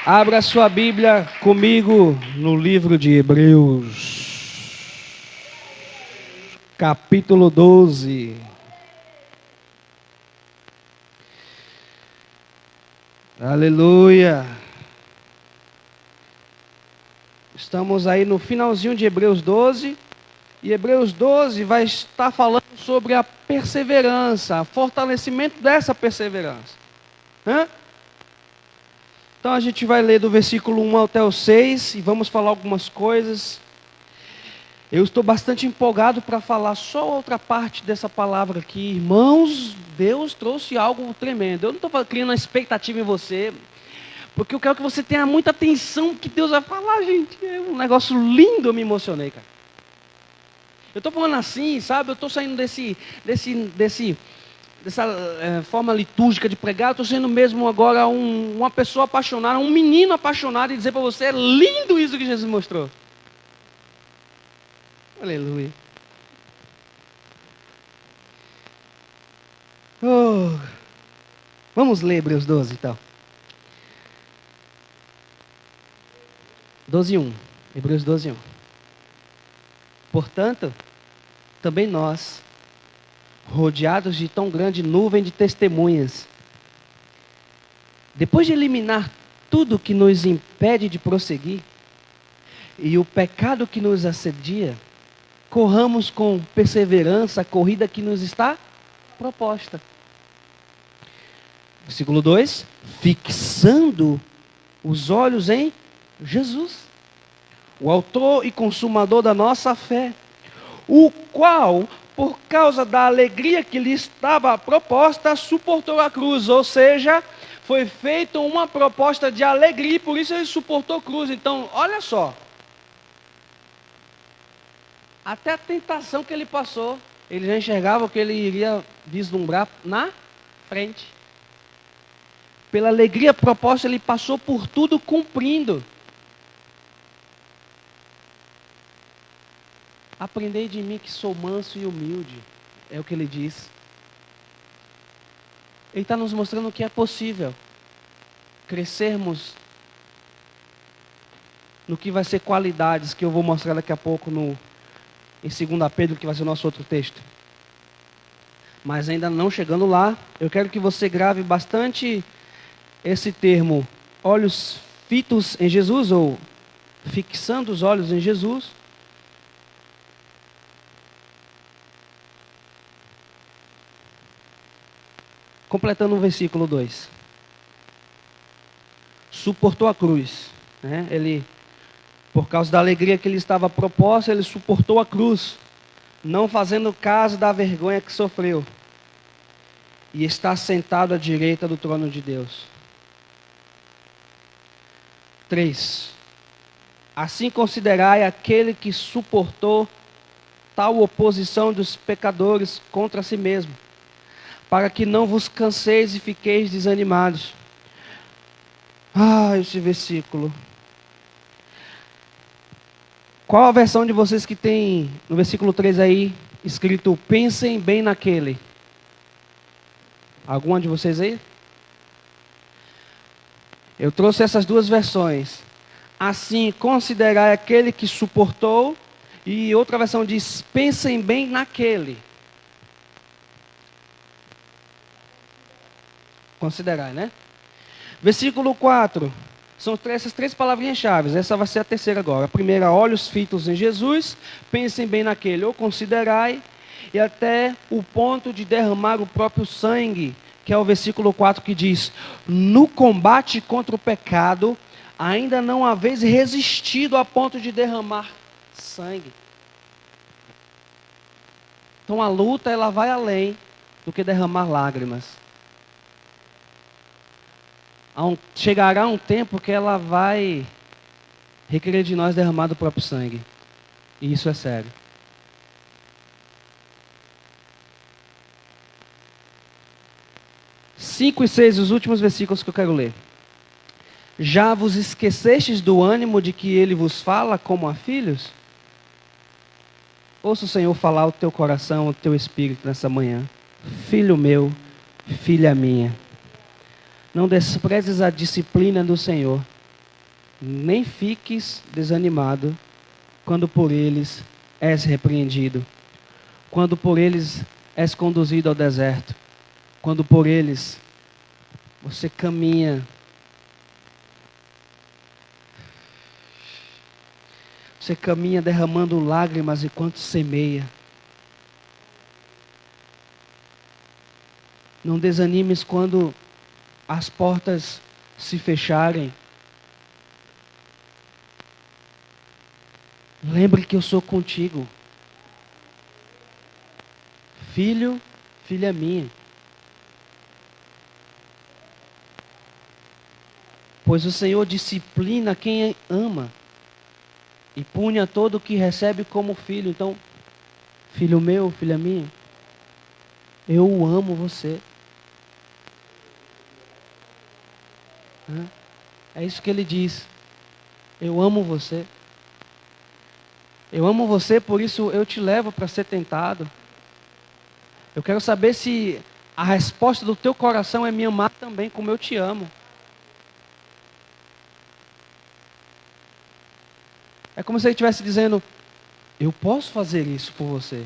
Abra sua Bíblia comigo no livro de Hebreus, capítulo 12. Aleluia. Estamos aí no finalzinho de Hebreus 12. E Hebreus 12 vai estar falando sobre a perseverança, o fortalecimento dessa perseverança. Então a gente vai ler do versículo 1 até o 6 e vamos falar algumas coisas. Eu estou bastante empolgado para falar só outra parte dessa palavra aqui. Irmãos, Deus trouxe algo tremendo. Eu não estou criando uma expectativa em você, porque eu quero que você tenha muita atenção que Deus vai falar, gente. É um negócio lindo, eu me emocionei, cara. Eu estou falando assim, sabe? Eu estou saindo dessa forma litúrgica de pregar. Eu estou sendo mesmo agora uma pessoa apaixonada, um menino apaixonado, e dizer para você: é lindo isso que Jesus mostrou. Aleluia. Oh. Vamos ler Hebreus 12, então. 12:1. Hebreus 12:1. Portanto, também nós, rodeados de tão grande nuvem de testemunhas, depois de eliminar tudo que nos impede de prosseguir e o pecado que nos assedia, corramos com perseverança a corrida que nos está proposta. Versículo 2: fixando os olhos em Jesus, o autor e consumador da nossa fé, o qual, por causa da alegria que lhe estava proposta, suportou a cruz. Ou seja, foi feita uma proposta de alegria e por isso ele suportou a cruz. Então, olha só. Até a tentação que ele passou, ele já enxergava o que ele iria vislumbrar na frente. Pela alegria proposta, ele passou por tudo cumprindo. Aprendei de mim que sou manso e humilde, é o que ele diz. Ele está nos mostrando que é possível crescermos no que vai ser qualidades, que eu vou mostrar daqui a pouco em 2 Pedro, que vai ser o nosso outro texto. Mas ainda não chegando lá, eu quero que você grave bastante esse termo, olhos fitos em Jesus, ou fixando os olhos em Jesus. Completando o versículo 2. Suportou a cruz, né? Ele, por causa da alegria que lhe estava proposta, ele suportou a cruz, não fazendo caso da vergonha que sofreu, e está sentado à direita do trono de Deus. 3. Assim considerai aquele que suportou tal oposição dos pecadores contra si mesmo, para que não vos canseis e fiqueis desanimados. Esse versículo. Qual a versão de vocês que tem no versículo 3 aí, escrito, pensem bem naquele? Alguma de vocês aí? Eu trouxe essas duas versões. Assim, considerai aquele que suportou, e outra versão diz, pensem bem naquele. Considerai, né? Versículo 4. São essas três palavrinhas-chave. Essa vai ser a terceira agora. A primeira, olhos fitos em Jesus. Pensem bem naquele, ou considerai. E até o ponto de derramar o próprio sangue, que é o versículo 4 que diz, no combate contra o pecado, ainda não haveis resistido a ponto de derramar sangue. Então a luta, ela vai além do que derramar lágrimas. Chegará um tempo que ela vai requerer de nós derramar do próprio sangue. E isso é sério. Cinco e 6, os últimos versículos que eu quero ler. Já vos esquecestes do ânimo de que ele vos fala como a filhos? Ouça o Senhor falar ao teu coração, ao teu espírito nessa manhã. Filho meu, filha minha. Não desprezes a disciplina do Senhor, nem fiques desanimado quando por eles és repreendido, quando por eles és conduzido ao deserto, quando por eles você caminha. Você caminha derramando lágrimas enquanto semeia. Não desanimes quando as portas se fecharem. Lembre que eu sou contigo. Filho, filha minha. Pois o Senhor disciplina quem ama e pune a todo o que recebe como filho. Então, filho meu, filha minha, eu amo você. É isso que ele diz. Eu amo você. Eu amo você, por isso eu te levo para ser tentado. Eu quero saber se a resposta do teu coração é me amar também como eu te amo. É como se ele estivesse dizendo, eu posso fazer isso por você.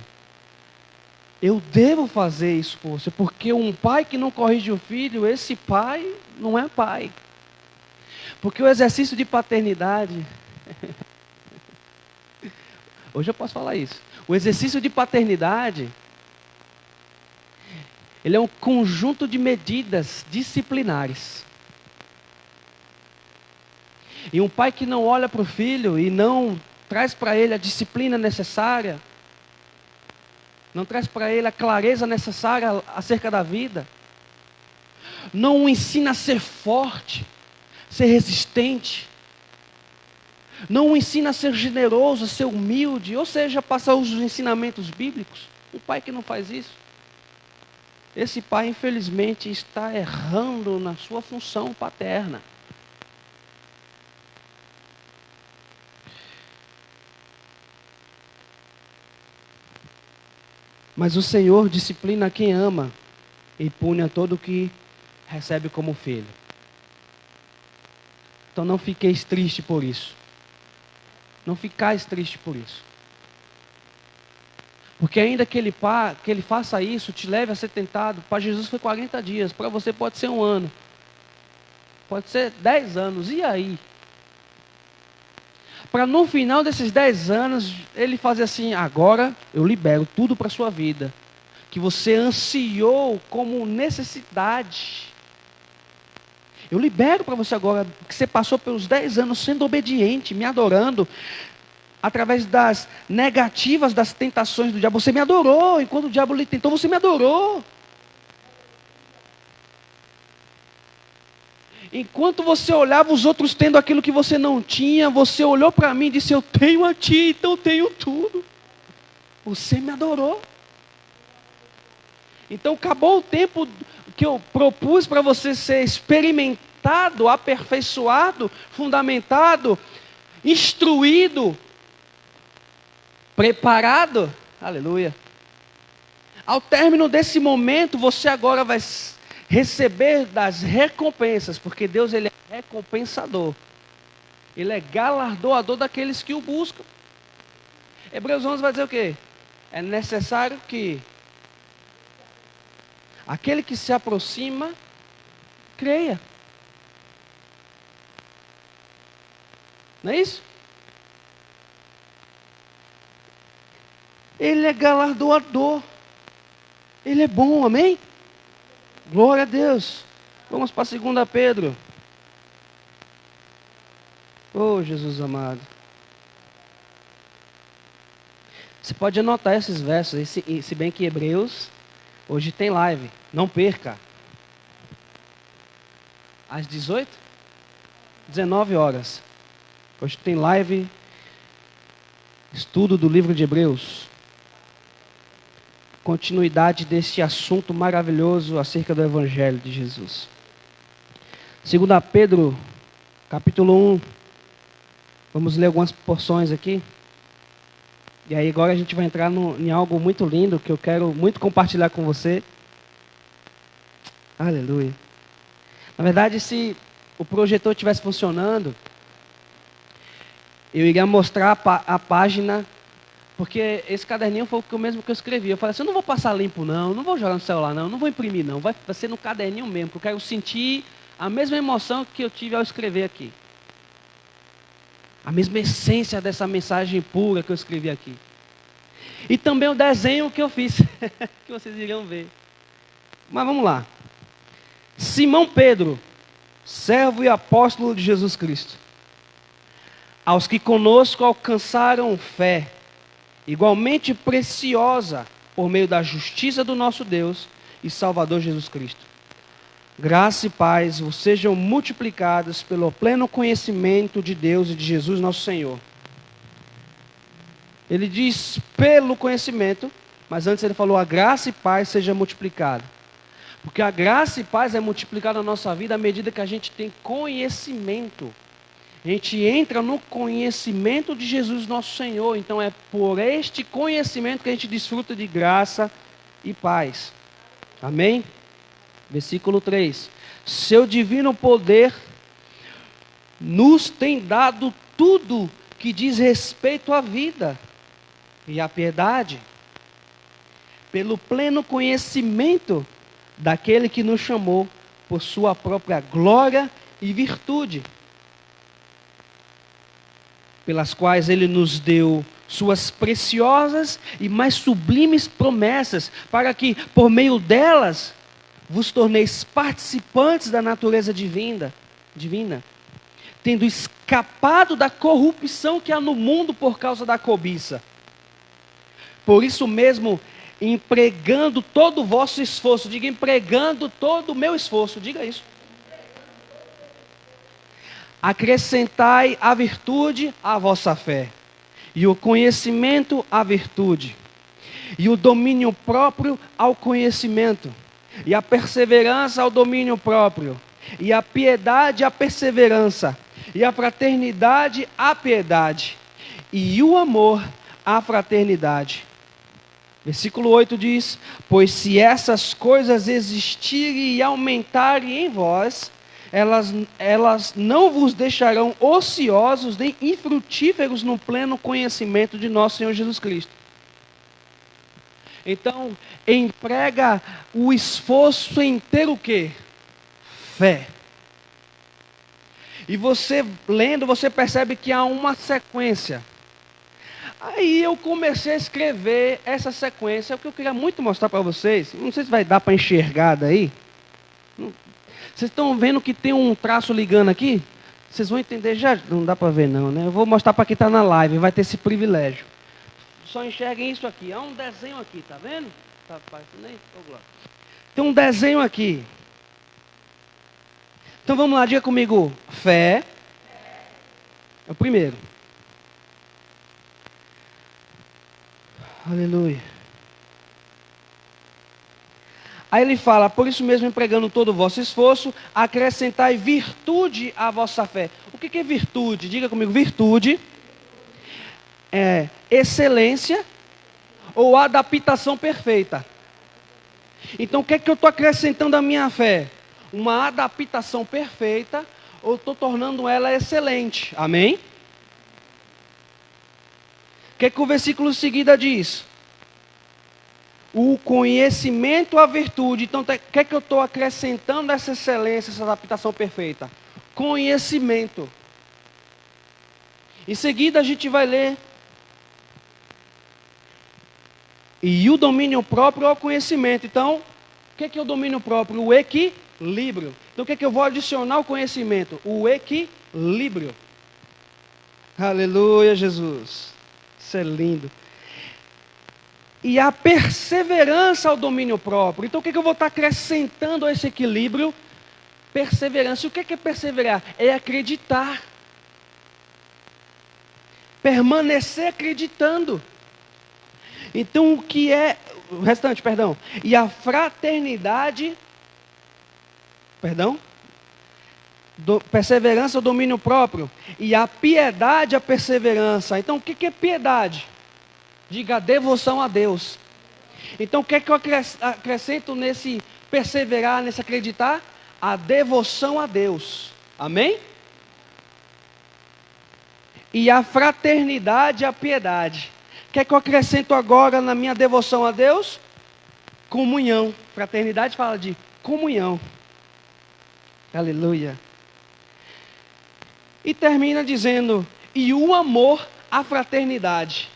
Eu devo fazer isso por você, porque um pai que não corrige o filho, esse pai não é pai. Porque o exercício de paternidade, hoje eu posso falar isso, o exercício de paternidade, ele é um conjunto de medidas disciplinares. E um pai que não olha para o filho e não traz para ele a disciplina necessária, não traz para ele a clareza necessária acerca da vida, não o ensina a ser forte, ser resistente, não o ensina a ser generoso, a ser humilde, ou seja, passar os ensinamentos bíblicos. Um pai que não faz isso, esse pai infelizmente está errando na sua função paterna. Mas o Senhor disciplina quem ama e pune a todo que recebe como filho. Então não fiqueis triste por isso. Não ficais triste por isso. Porque ainda que ele faça isso, te leve a ser tentado, para Jesus foi 40 dias, para você pode ser 1 ano. Pode ser 10 anos, e aí? Para no final desses 10 anos, ele fazer assim, agora eu libero tudo para a sua vida, que você ansiou como necessidade. Eu libero para você agora, que você passou pelos 10 anos sendo obediente, me adorando, através das negativas, das tentações do diabo. Você me adorou, enquanto o diabo lhe tentou, você me adorou. Enquanto você olhava os outros tendo aquilo que você não tinha, você olhou para mim e disse, eu tenho a ti, então eu tenho tudo. Você me adorou. Então acabou o tempo que eu propus para você ser experimentado, aperfeiçoado, fundamentado, instruído, preparado. Aleluia. Ao término desse momento, você agora vai receber das recompensas, porque Deus ele é recompensador. Ele é galardoador daqueles que o buscam. Hebreus 11 vai dizer o quê? É necessário que aquele que se aproxima, creia. Não é isso? Ele é galardoador. Ele é bom, amém? Glória a Deus. Vamos para 2 Pedro. Oh, Jesus amado. Você pode anotar esses versos, se bem que Hebreus, hoje tem live. Não perca. Às 18? 19 horas. Hoje tem live, estudo do livro de Hebreus. Continuidade deste assunto maravilhoso acerca do Evangelho de Jesus. 2 Pedro, capítulo 1. Vamos ler algumas porções aqui. E aí agora a gente vai entrar em algo muito lindo que eu quero muito compartilhar com você. Aleluia. Na verdade, se o projetor estivesse funcionando, eu iria mostrar a página. Porque esse caderninho foi o mesmo que eu escrevi. Eu falei assim, eu não vou passar limpo não vou jogar no celular não vou imprimir não. Vai ser no caderninho mesmo, porque eu quero sentir a mesma emoção que eu tive ao escrever aqui. A mesma essência dessa mensagem pura que eu escrevi aqui. E também o desenho que eu fiz, que vocês iriam ver. Mas vamos lá. Simão Pedro, servo e apóstolo de Jesus Cristo. Aos que conosco alcançaram fé, igualmente preciosa por meio da justiça do nosso Deus e Salvador Jesus Cristo. Graça e paz vos sejam multiplicadas pelo pleno conhecimento de Deus e de Jesus nosso Senhor. Ele diz pelo conhecimento, mas antes ele falou a graça e paz seja multiplicada. Porque a graça e paz é multiplicada na nossa vida à medida que a gente tem conhecimento. A gente entra no conhecimento de Jesus nosso Senhor. Então é por este conhecimento que a gente desfruta de graça e paz. Amém? Versículo 3. Seu divino poder nos tem dado tudo que diz respeito à vida e à piedade, pelo pleno conhecimento daquele que nos chamou por sua própria glória e virtude, pelas quais ele nos deu suas preciosas e mais sublimes promessas, para que, por meio delas, vos torneis participantes da natureza divina, tendo escapado da corrupção que há no mundo por causa da cobiça. Por isso mesmo, empregando todo o vosso esforço, diga empregando todo o meu esforço, diga isso. Acrescentai a virtude à vossa fé, e o conhecimento à virtude, e o domínio próprio ao conhecimento, e a perseverança ao domínio próprio, e a piedade à perseverança, e a fraternidade à piedade, e o amor à fraternidade. Versículo 8 diz: pois se essas coisas existirem e aumentarem em vós, elas não vos deixarão ociosos nem infrutíferos no pleno conhecimento de nosso Senhor Jesus Cristo. Então, emprega o esforço em ter o quê? Fé. E você lendo, você percebe que há uma sequência. Aí eu comecei a escrever essa sequência, o que eu queria muito mostrar para vocês. Não sei se vai dar para enxergar daí. Vocês estão vendo que tem um traço ligando aqui? Vocês vão entender já. Não dá para ver não, né? Eu vou mostrar para quem está na live, vai ter esse privilégio. Só enxerguem isso aqui. Há um desenho aqui, tá vendo? Tá aparecendo aí? Tem um desenho aqui. Então vamos lá, diga comigo. Fé. É o primeiro. Aleluia. Aí ele fala, por isso mesmo empregando todo o vosso esforço, acrescentai virtude à vossa fé. O que é virtude? Diga comigo, virtude é excelência ou adaptação perfeita. Então o que é que eu estou acrescentando à minha fé? Uma adaptação perfeita ou estou tornando ela excelente. Amém? O que é que o versículo seguinte diz? O conhecimento à virtude. Então, o que é que eu estou acrescentando essa excelência, essa adaptação perfeita? Conhecimento. Em seguida, a gente vai ler. E o domínio próprio ao conhecimento. Então, o que é o domínio próprio? O equilíbrio. Então, o que é que eu vou adicionar ao conhecimento? O equilíbrio. Aleluia, Jesus. Isso é lindo. E a perseverança ao domínio próprio. Então o que eu vou estar acrescentando a esse equilíbrio? Perseverança. E o que é perseverar? É acreditar. Permanecer acreditando. Então o que é... O restante, perdão. E a fraternidade... Perdão? Perseverança ao domínio próprio. E a piedade, a perseverança. Então o que é piedade? Diga devoção a Deus. Então o que é que eu acrescento nesse perseverar, nesse acreditar? A devoção a Deus. Amém? E a fraternidade, a piedade. O que é que eu acrescento agora na minha devoção a Deus? Comunhão. Fraternidade fala de comunhão. Aleluia. E termina dizendo, e o amor à fraternidade.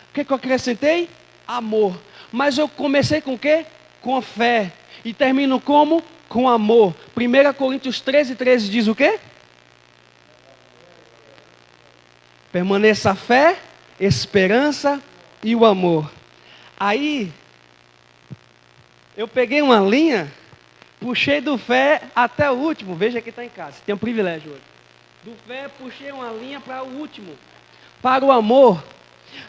O que é que eu acrescentei? Amor. Mas eu comecei com o quê? Com fé. E termino como? Com amor. 1 Coríntios 13 diz o quê? Permaneça a fé, esperança e o amor. Aí, eu peguei uma linha, puxei do fé até o último. Veja que está em casa, tem um privilégio hoje. Do fé, puxei uma linha para o último. Para o amor.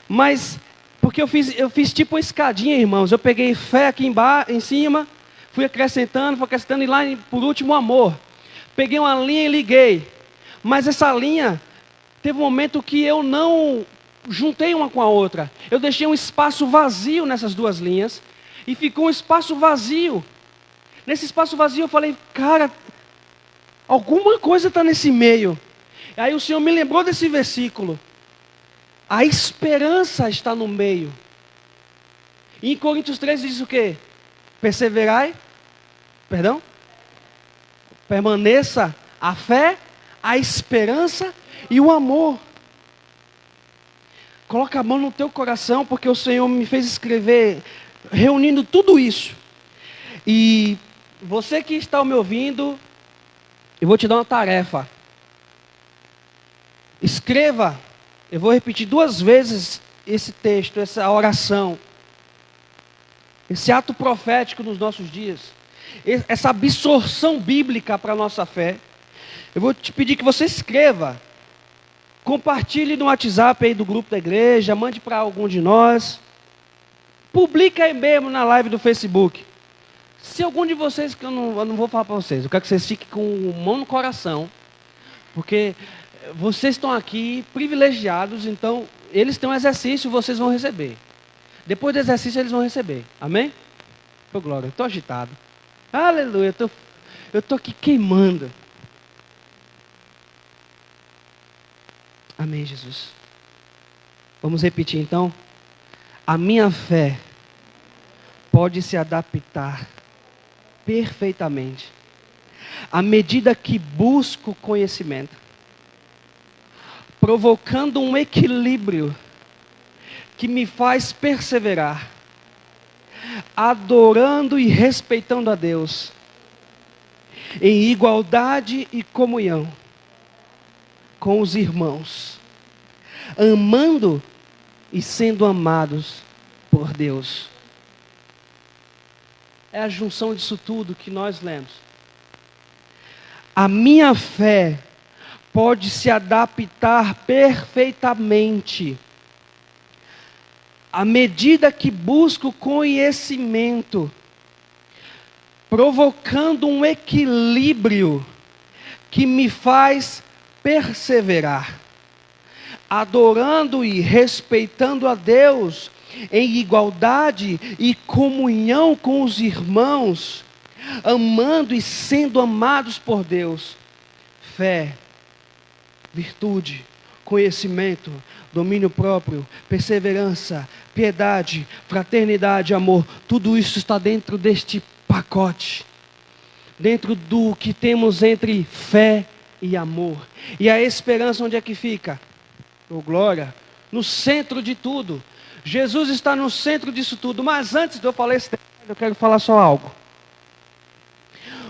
Mas, porque eu fiz tipo uma escadinha, irmãos. Eu peguei fé aqui embaixo, em cima, fui acrescentando e lá por último amor. Peguei uma linha e liguei. Mas essa linha, teve um momento que eu não juntei uma com a outra. Eu deixei um espaço vazio nessas duas linhas. E ficou um espaço vazio. Nesse espaço vazio eu falei, cara, alguma coisa está nesse meio. Aí o Senhor me lembrou desse versículo. A esperança está no meio. E em Coríntios 13 diz o quê? Perseverai, permaneça a fé, a esperança e o amor. Coloca a mão no teu coração, porque o Senhor me fez escrever, reunindo tudo isso. E você que está me ouvindo, eu vou te dar uma tarefa. Escreva, eu vou repetir 2 vezes esse texto, essa oração, esse ato profético nos nossos dias, essa absorção bíblica para a nossa fé. Eu vou te pedir que você escreva, compartilhe no WhatsApp aí do grupo da igreja, mande para algum de nós, publica aí mesmo na live do Facebook. Se algum de vocês, que eu não vou falar para vocês, eu quero que vocês fiquem com mão no coração, porque vocês estão aqui privilegiados, então eles têm um exercício e vocês vão receber. Depois do exercício eles vão receber. Amém? Ô glória, eu estou agitado. Aleluia, eu estou aqui queimando. Amém, Jesus. Vamos repetir então. A minha fé pode se adaptar perfeitamente à medida que busco conhecimento, provocando um equilíbrio que me faz perseverar, adorando e respeitando a Deus, em igualdade e comunhão com os irmãos, amando e sendo amados por Deus. É a junção disso tudo que nós lemos. A minha fé pode se adaptar perfeitamente à medida que busco conhecimento, provocando um equilíbrio que me faz perseverar, adorando e respeitando a Deus em igualdade e comunhão com os irmãos, amando e sendo amados por Deus. Fé, virtude, conhecimento, domínio próprio, perseverança, piedade, fraternidade, amor, tudo isso está dentro deste pacote, dentro do que temos entre fé e amor. E a esperança onde é que fica? Oh, glória! No centro de tudo. Jesus está no centro disso tudo. Mas antes de eu falar esse tema, eu quero falar só algo.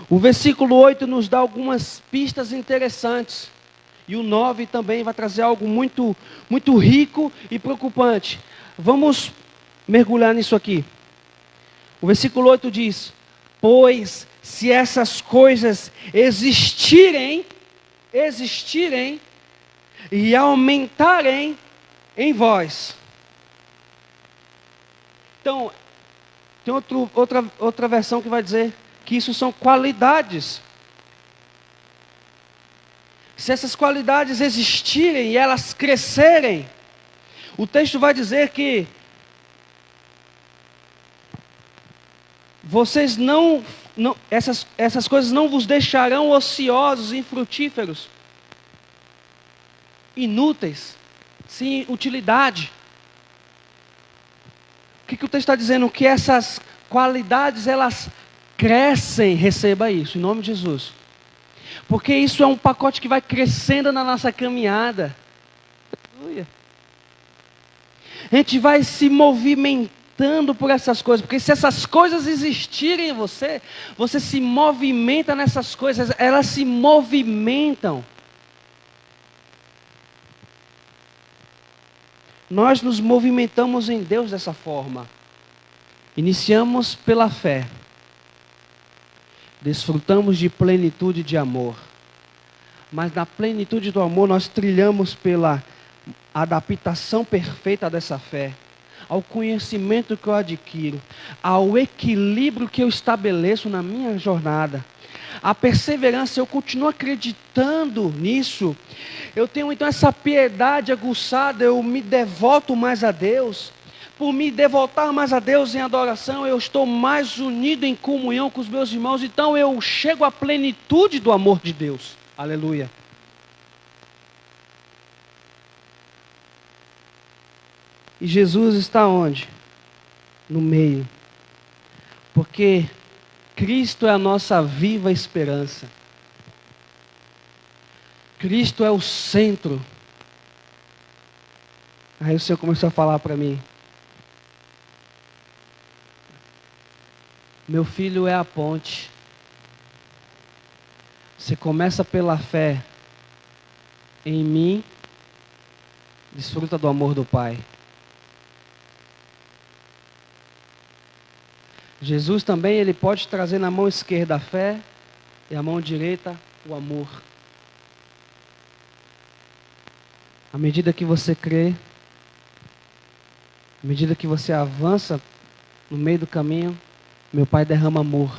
O versículo 8 nos dá algumas pistas interessantes. E o 9 também vai trazer algo muito, muito rico e preocupante. Vamos mergulhar nisso aqui. O versículo 8 diz: pois se essas coisas existirem e aumentarem em vós. Então, tem outra versão que vai dizer que isso são qualidades. Se essas qualidades existirem e elas crescerem, o texto vai dizer que vocês essas coisas não vos deixarão ociosos e infrutíferos, inúteis, sem utilidade. O que o texto está dizendo? Que essas qualidades, elas crescem. Receba isso, em nome de Jesus. Porque isso é um pacote que vai crescendo na nossa caminhada. Aleluia. A gente vai se movimentando por essas coisas. Porque se essas coisas existirem em você, você se movimenta nessas coisas. Elas se movimentam. Nós nos movimentamos em Deus dessa forma. Iniciamos pela fé. Desfrutamos de plenitude de amor. Mas na plenitude do amor nós trilhamos pela adaptação perfeita dessa fé, ao conhecimento que eu adquiro, ao equilíbrio que eu estabeleço na minha jornada. A perseverança, eu continuo acreditando nisso. Eu tenho então essa piedade aguçada, eu me devoto mais a Deus. Por me devotar mais a Deus em adoração, eu estou mais unido em comunhão com os meus irmãos. Então eu chego à plenitude do amor de Deus. Aleluia. E Jesus está onde? No meio. Porque Cristo é a nossa viva esperança. Cristo é o centro. Aí o Senhor começou a falar para mim: meu filho é a ponte. Você começa pela fé em mim desfruta do amor do Pai. Jesus também, ele pode trazer na mão esquerda a fé e a mão direita o amor. À medida que você crê, à medida que você avança no meio do caminho, meu Pai derrama amor.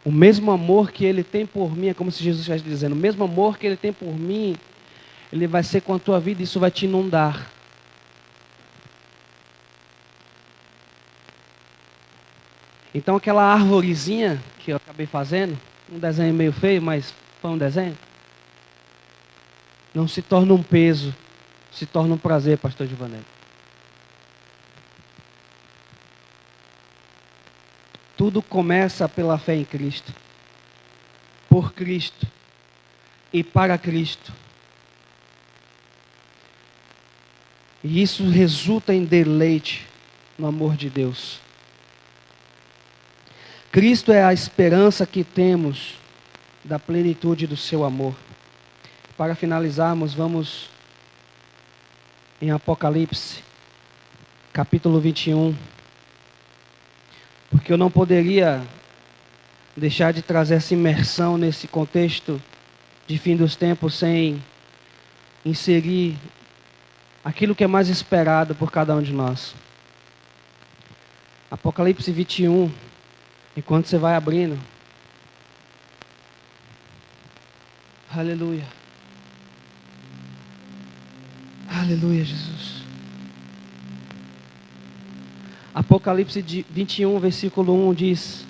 O mesmo amor que Ele tem por mim, é como se Jesus estivesse dizendo, o mesmo amor que Ele tem por mim, Ele vai ser com a tua vida, isso vai te inundar. Então aquela arvorezinha que eu acabei fazendo, um desenho meio feio, mas foi um desenho, não se torna um peso, se torna um prazer, pastor Givanelli. Tudo começa pela fé em Cristo, por Cristo e para Cristo. E isso resulta em deleite no amor de Deus. Cristo é a esperança que temos da plenitude do seu amor. Para finalizarmos, vamos em Apocalipse, capítulo 21. Porque eu não poderia deixar de trazer essa imersão nesse contexto de fim dos tempos sem inserir aquilo que é mais esperado por cada um de nós. Apocalipse 21, enquanto você vai abrindo. Aleluia. Aleluia, Jesus. Apocalipse 21, versículo 1 diz: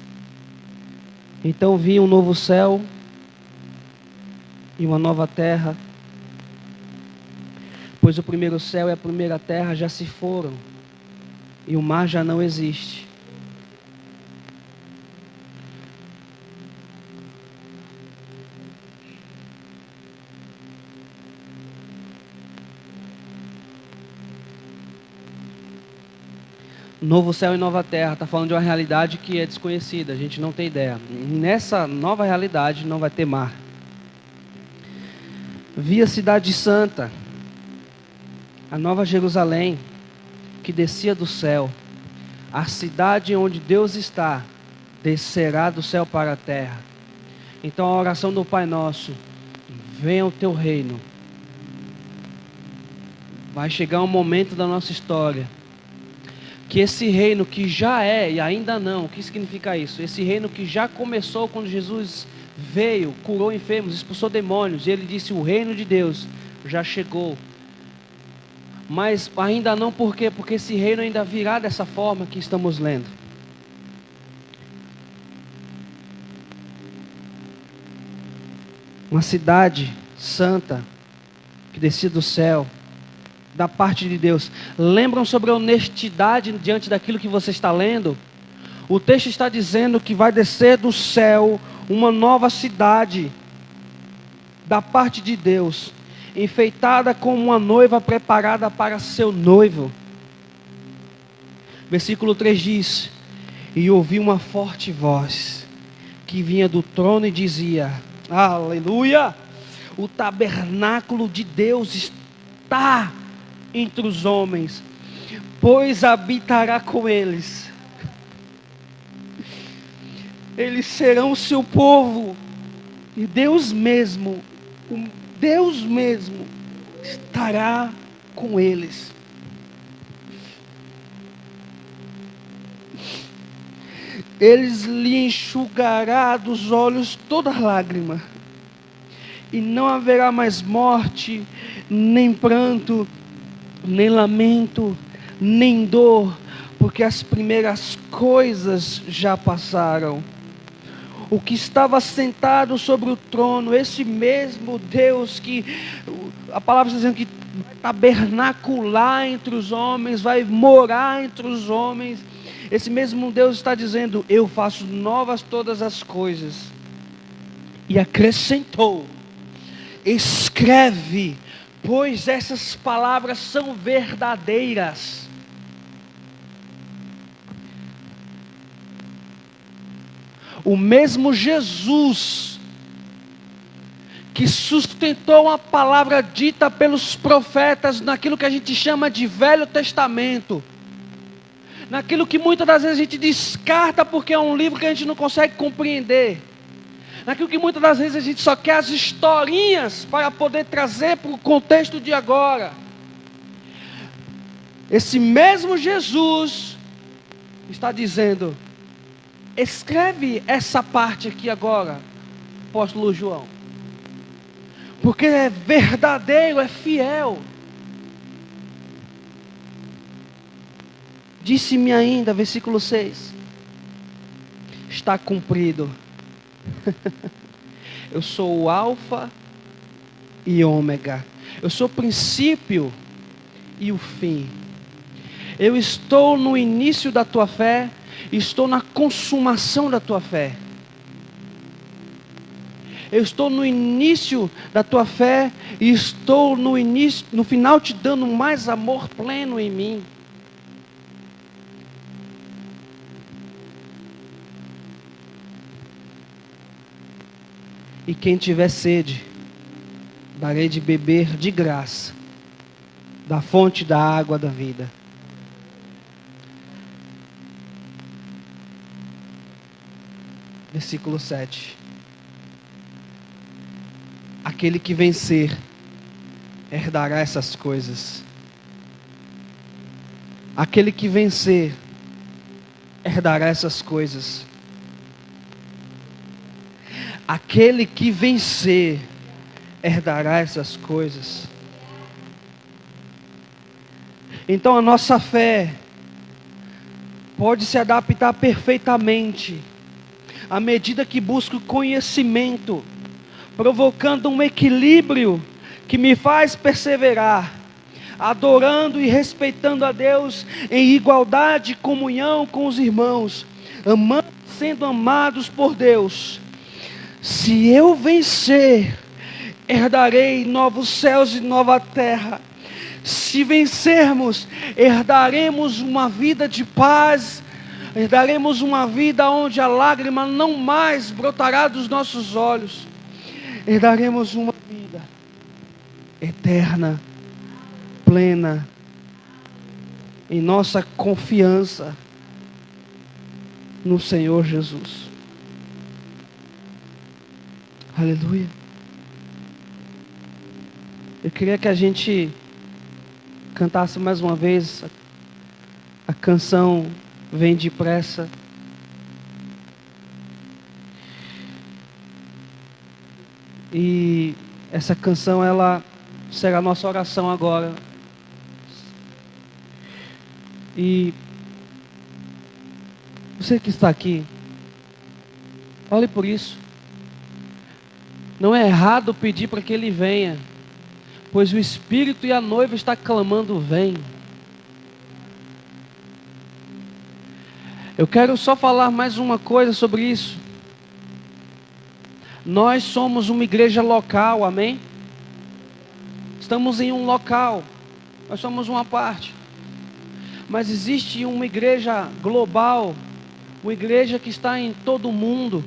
Então vi um novo céu e uma nova terra, pois o primeiro céu e a primeira terra já se foram, e o mar já não existe. Novo céu e nova terra, está falando de uma realidade que é desconhecida, a gente não tem ideia. Nessa nova realidade não vai ter mar. Vi a cidade santa, a nova Jerusalém, que descia do céu. A cidade onde Deus está, descerá do céu para a terra. Então a oração do Pai Nosso: venha o teu reino. Vai chegar um momento da nossa história que esse reino que já é e ainda não, o que significa isso? Esse reino que já começou quando Jesus veio, curou enfermos, expulsou demônios, e ele disse: o reino de Deus já chegou. Mas ainda não, por quê? Porque esse reino ainda virá dessa forma que estamos lendo. Uma cidade santa que descia do céu, da parte de Deus. Lembram sobre a honestidade diante daquilo que você está lendo? O texto está dizendo que vai descer do céu uma nova cidade, da parte de Deus, enfeitada como uma noiva preparada para seu noivo. Versículo 3 diz: E ouvi uma forte voz que vinha do trono e dizia: aleluia! O tabernáculo de Deus está entre os homens, pois habitará com eles. Eles serão o seu povo, e Deus mesmo estará com eles. Eles lhe enxugará dos olhos toda lágrima, e não haverá mais morte, nem pranto, nem lamento, nem dor, porque as primeiras coisas já passaram. O que estava sentado sobre o trono, esse mesmo Deus que a palavra está dizendo que vai tabernacular entre os homens, vai morar entre os homens, esse mesmo Deus está dizendo: eu faço novas todas as coisas. E acrescentou: escreve, pois essas palavras são verdadeiras. O mesmo Jesus que sustentou a palavra dita pelos profetas naquilo que a gente chama de Velho Testamento, naquilo que muitas das vezes a gente descarta porque é um livro que a gente não consegue compreender, naquilo que muitas das vezes a gente só quer as historinhas para poder trazer para o contexto de agora. Esse mesmo Jesus está dizendo: escreve essa parte aqui agora, apóstolo João, porque é verdadeiro, é fiel. Disse-me ainda, versículo 6, está cumprido. Eu sou o alfa e ômega, eu sou o princípio e o fim. Eu estou no início da tua fé, estou na consumação da tua fé. Eu estou no início da tua fé e estou no final te dando mais amor pleno em mim. E quem tiver sede, darei de beber de graça da fonte da água da vida. Versículo 7. Aquele que vencer herdará essas coisas. Aquele que vencer herdará essas coisas. Aquele que vencer herdará essas coisas. Então a nossa fé pode se adaptar perfeitamente à medida que busco conhecimento, provocando um equilíbrio que me faz perseverar, adorando e respeitando a Deus em igualdade e comunhão com os irmãos, amando, sendo amados por Deus. Se eu vencer, herdarei novos céus e nova terra. Se vencermos, herdaremos uma vida de paz, herdaremos uma vida onde a lágrima não mais brotará dos nossos olhos. Herdaremos uma vida eterna, plena, em nossa confiança no Senhor Jesus. Aleluia. Eu queria que a gente cantasse mais uma vez a canção Vem Depressa. E essa canção, ela será a nossa oração agora. E você que está aqui, olhe por isso. Não é errado pedir para que Ele venha, pois o Espírito e a noiva estão clamando: vem. Eu quero só falar mais uma coisa sobre isso. Nós somos uma igreja local, amém? Estamos em um local, nós somos uma parte. Mas existe uma igreja global, uma igreja que está em todo o mundo.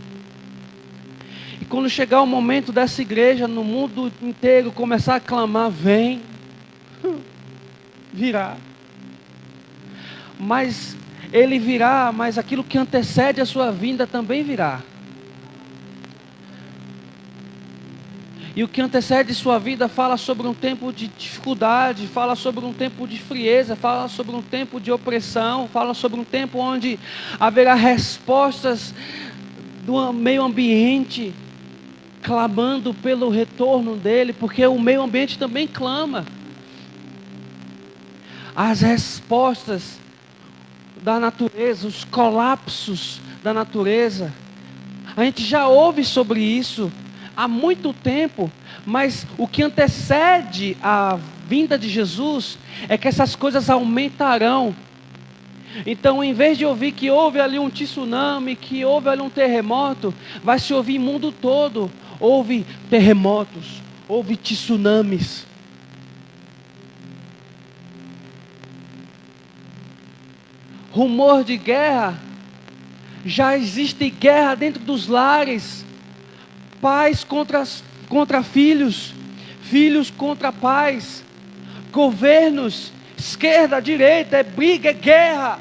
E quando chegar o momento dessa igreja no mundo inteiro começar a clamar: vem, virá. Mas Ele virá, mas aquilo que antecede a sua vinda também virá. E o que antecede sua vida fala sobre um tempo de dificuldade, fala sobre um tempo de frieza, fala sobre um tempo de opressão, fala sobre um tempo onde haverá respostas do meio ambiente clamando pelo retorno dele, porque o meio ambiente também clama. As respostas da natureza, os colapsos da natureza, a gente já ouve sobre isso há muito tempo, mas o que antecede a vinda de Jesus é que essas coisas aumentarão. Então, em vez de ouvir que houve ali um tsunami, que houve ali um terremoto, vai se ouvir o mundo todo: houve terremotos, houve tsunamis. Rumor de guerra, já existe guerra dentro dos lares, pais contra contra filhos, filhos contra pais, governos, esquerda, direita, é briga, é guerra.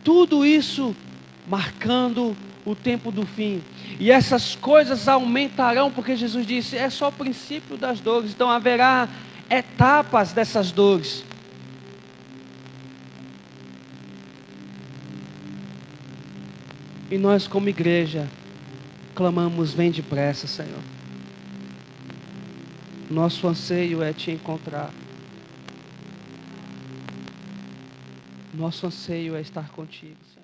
Tudo isso marcando o tempo do fim. E essas coisas aumentarão, porque Jesus disse, é só o princípio das dores. Então haverá etapas dessas dores. E nós como igreja, clamamos, vem depressa, Senhor. Nosso anseio é te encontrar. Nosso anseio é estar contigo, Senhor.